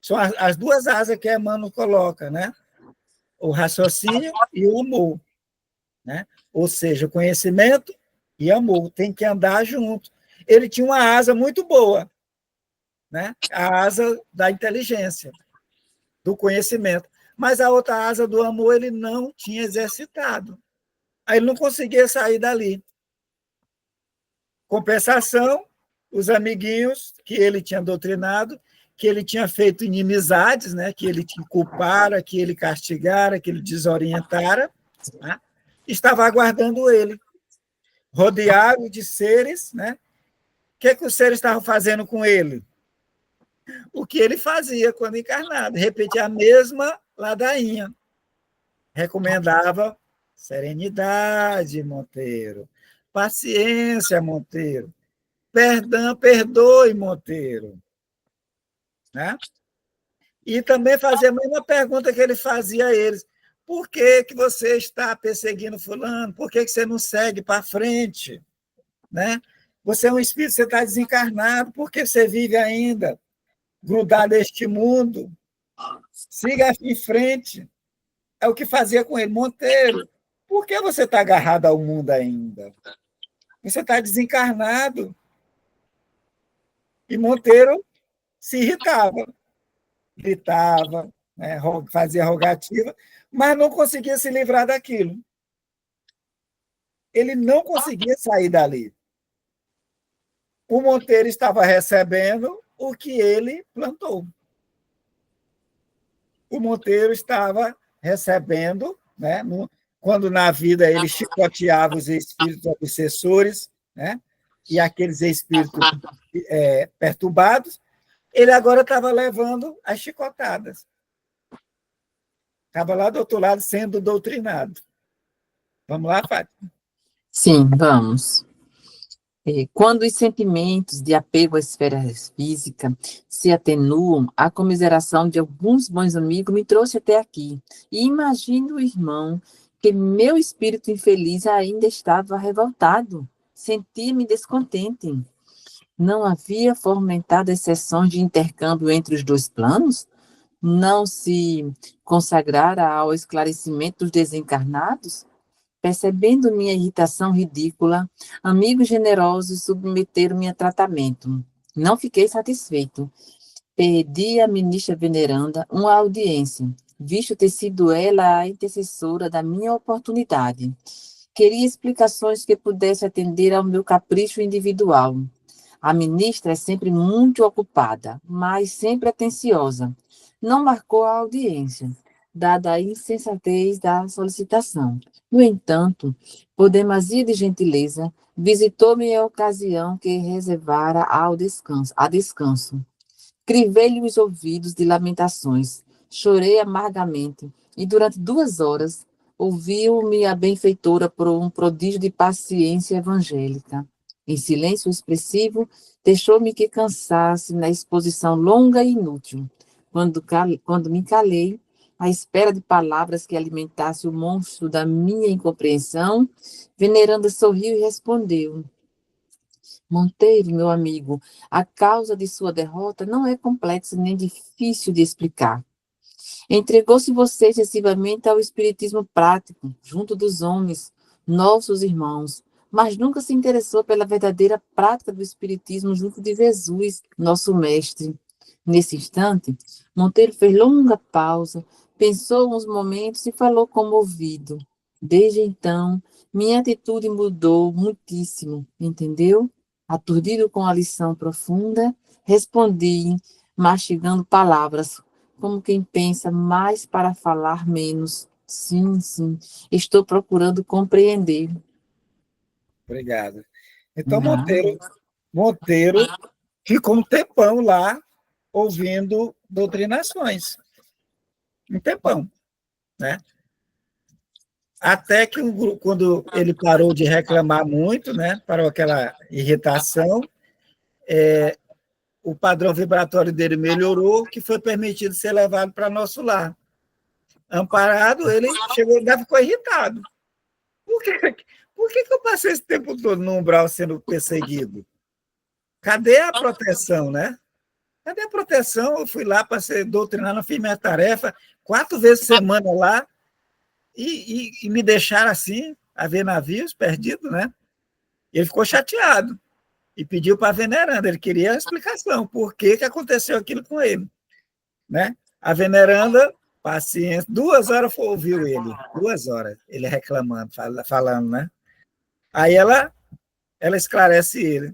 são as duas asas que Emmanuel coloca, né? O raciocínio e o amor. Né? Ou seja, conhecimento e amor tem que andar junto. Ele tinha uma asa muito boa, né? A asa da inteligência, do conhecimento, mas a outra asa do amor ele não tinha exercitado. Aí ele não conseguia sair dali. Compensação, os amiguinhos que ele tinha doutrinado, que ele tinha feito inimizades, né? Que ele culpara, que ele castigara, que ele desorientara, né? Estava aguardando ele, rodeado de seres, né? O que os seres estavam fazendo com ele? O que ele fazia quando encarnado, repetia a mesma ladainha. Recomendava serenidade, Monteiro, paciência, Monteiro, perdão, perdoe, Monteiro. Né? E também fazia a mesma pergunta que ele fazia a eles. Por que você está perseguindo fulano? Por que você não segue para frente? Né? Você é um espírito, você está desencarnado, por que você vive ainda grudado a este mundo? Siga em frente. É o que fazia com ele. Monteiro, por que você está agarrado ao mundo ainda? Você está desencarnado. E Monteiro se irritava, gritava, né, fazia rogativa, mas não conseguia se livrar daquilo. Ele não conseguia sair dali. O Monteiro estava recebendo o que ele plantou. O Monteiro estava recebendo, né, quando na vida ele chicoteava os espíritos obsessores, né, e aqueles espíritos perturbados, ele agora estava levando as chicotadas. Estava lá do outro lado sendo doutrinado. Vamos lá, Fátima? Sim, vamos. Quando os sentimentos de apego à esfera física se atenuam, a comiseração de alguns bons amigos me trouxe até aqui. E imagino, irmão, que meu espírito infeliz ainda estava revoltado. Sentia-me descontente. Não havia fomentado exceções de intercâmbio entre os dois planos? Não se consagrara ao esclarecimento dos desencarnados? Percebendo minha irritação ridícula, amigos generosos submeteram-me a tratamento. Não fiquei satisfeito. Pedi à ministra veneranda uma audiência, visto ter sido ela a intercessora da minha oportunidade. Queria explicações que pudesse atender ao meu capricho individual. A ministra é sempre muito ocupada, mas sempre atenciosa. Não marcou a audiência, dada a insensatez da solicitação. No entanto, por demasia de gentileza, visitou-me em ocasião que reservara a descanso. Crivei-lhe os ouvidos de lamentações, chorei amargamente, e durante 2 horas ouviu-me a benfeitora por um prodígio de paciência evangélica. Em silêncio expressivo, deixou-me que cansasse na exposição longa e inútil. Quando me calei, à espera de palavras que alimentassem o monstro da minha incompreensão, veneranda sorriu e respondeu: Monteiro, meu amigo, a causa de sua derrota não é complexa nem difícil de explicar. Entregou-se você excessivamente ao espiritismo prático, junto dos homens, nossos irmãos, mas nunca se interessou pela verdadeira prática do espiritismo junto de Jesus, nosso mestre. Nesse instante, Monteiro fez longa pausa, pensou uns momentos e falou comovido. Desde então, minha atitude mudou muitíssimo, entendeu? Aturdido com a lição profunda, respondi, mastigando palavras, como quem pensa mais para falar menos. Sim, sim, estou procurando compreender. Obrigado. Então, Monteiro ficou um tempão lá ouvindo doutrinações. Um tempão, né? Até que quando ele parou de reclamar muito, né? Parou aquela irritação, o padrão vibratório dele melhorou, que foi permitido ser levado para nosso lar. Amparado, ele chegou, ainda ficou irritado. Por que eu passei esse tempo todo no umbral sendo perseguido? Cadê a proteção, né? Cadê a proteção? Eu fui lá para ser doutrinado, fiz minha tarefa, 4 vezes por semana lá, e me deixaram assim, a ver navios perdidos, né? E ele ficou chateado e pediu para a veneranda, ele queria a explicação, por que aconteceu aquilo com ele, né? A veneranda, paciência, 2 horas ouviu ele, 2 horas, ele reclamando, falando, né? Aí ela esclarece ele,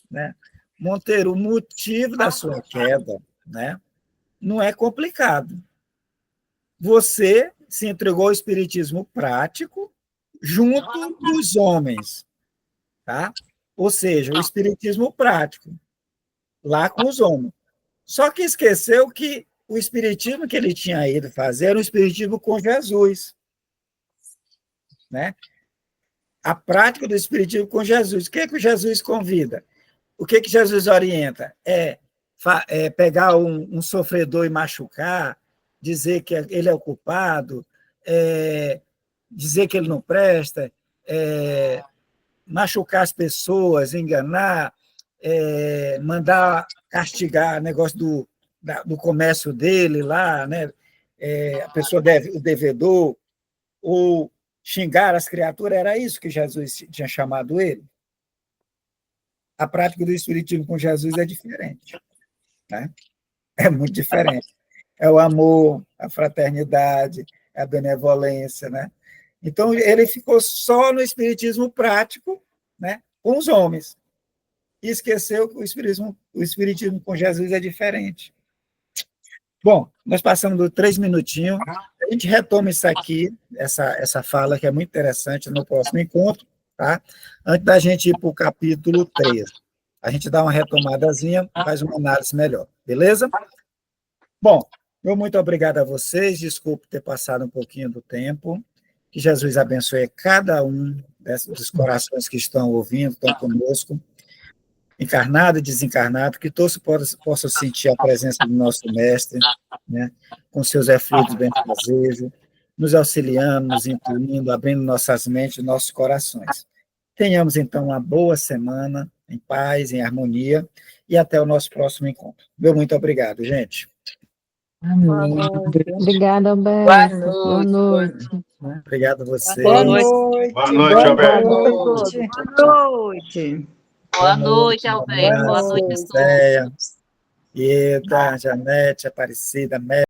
né? Monteiro, o motivo da sua queda, né, não é complicado. Você se entregou ao espiritismo prático junto dos homens, tá? Ou seja, o espiritismo prático, lá com os homens. Só que esqueceu que o espiritismo que ele tinha ido fazer era o espiritismo com Jesus, né? A prática do espiritismo com Jesus. O que o Jesus convida? O que Jesus orienta? É pegar um sofredor e machucar, dizer que ele é o culpado, dizer que ele não presta, machucar as pessoas, enganar, mandar castigar negócio do comércio dele lá, né? A pessoa o devedor, ou xingar as criaturas, era isso que Jesus tinha chamado ele? A prática do espiritismo com Jesus é diferente, né? É muito diferente. É o amor, a fraternidade, a benevolência, né? Então, ele ficou só no espiritismo prático, né, com os homens, e esqueceu que o espiritismo com Jesus é diferente. Bom, nós passamos de 3 minutinhos, a gente retoma isso aqui, essa fala que é muito interessante no próximo encontro, tá? Antes da gente ir para o capítulo 3. A gente dá uma retomadazinha, faz uma análise melhor, beleza? Bom, meu muito obrigado a vocês, desculpe ter passado um pouquinho do tempo, que Jesus abençoe cada um dos corações que estão ouvindo, estão conosco, encarnado e desencarnado, que todos possam sentir a presença do nosso Mestre, né, com seus efluidos benfazejos, nos auxiliando, nos intuindo, abrindo nossas mentes e nossos corações. Tenhamos, então, uma boa semana, em paz, em harmonia, e até o nosso próximo encontro. Meu muito obrigado, gente. Amém. Obrigada, Alberto. Boa noite. Obrigado a vocês. Boa noite. Boa noite, Alberto. Boa noite. Boa noite. Boa noite, Alberto. Boa noite a todos. Ieda, Janete, Aparecida,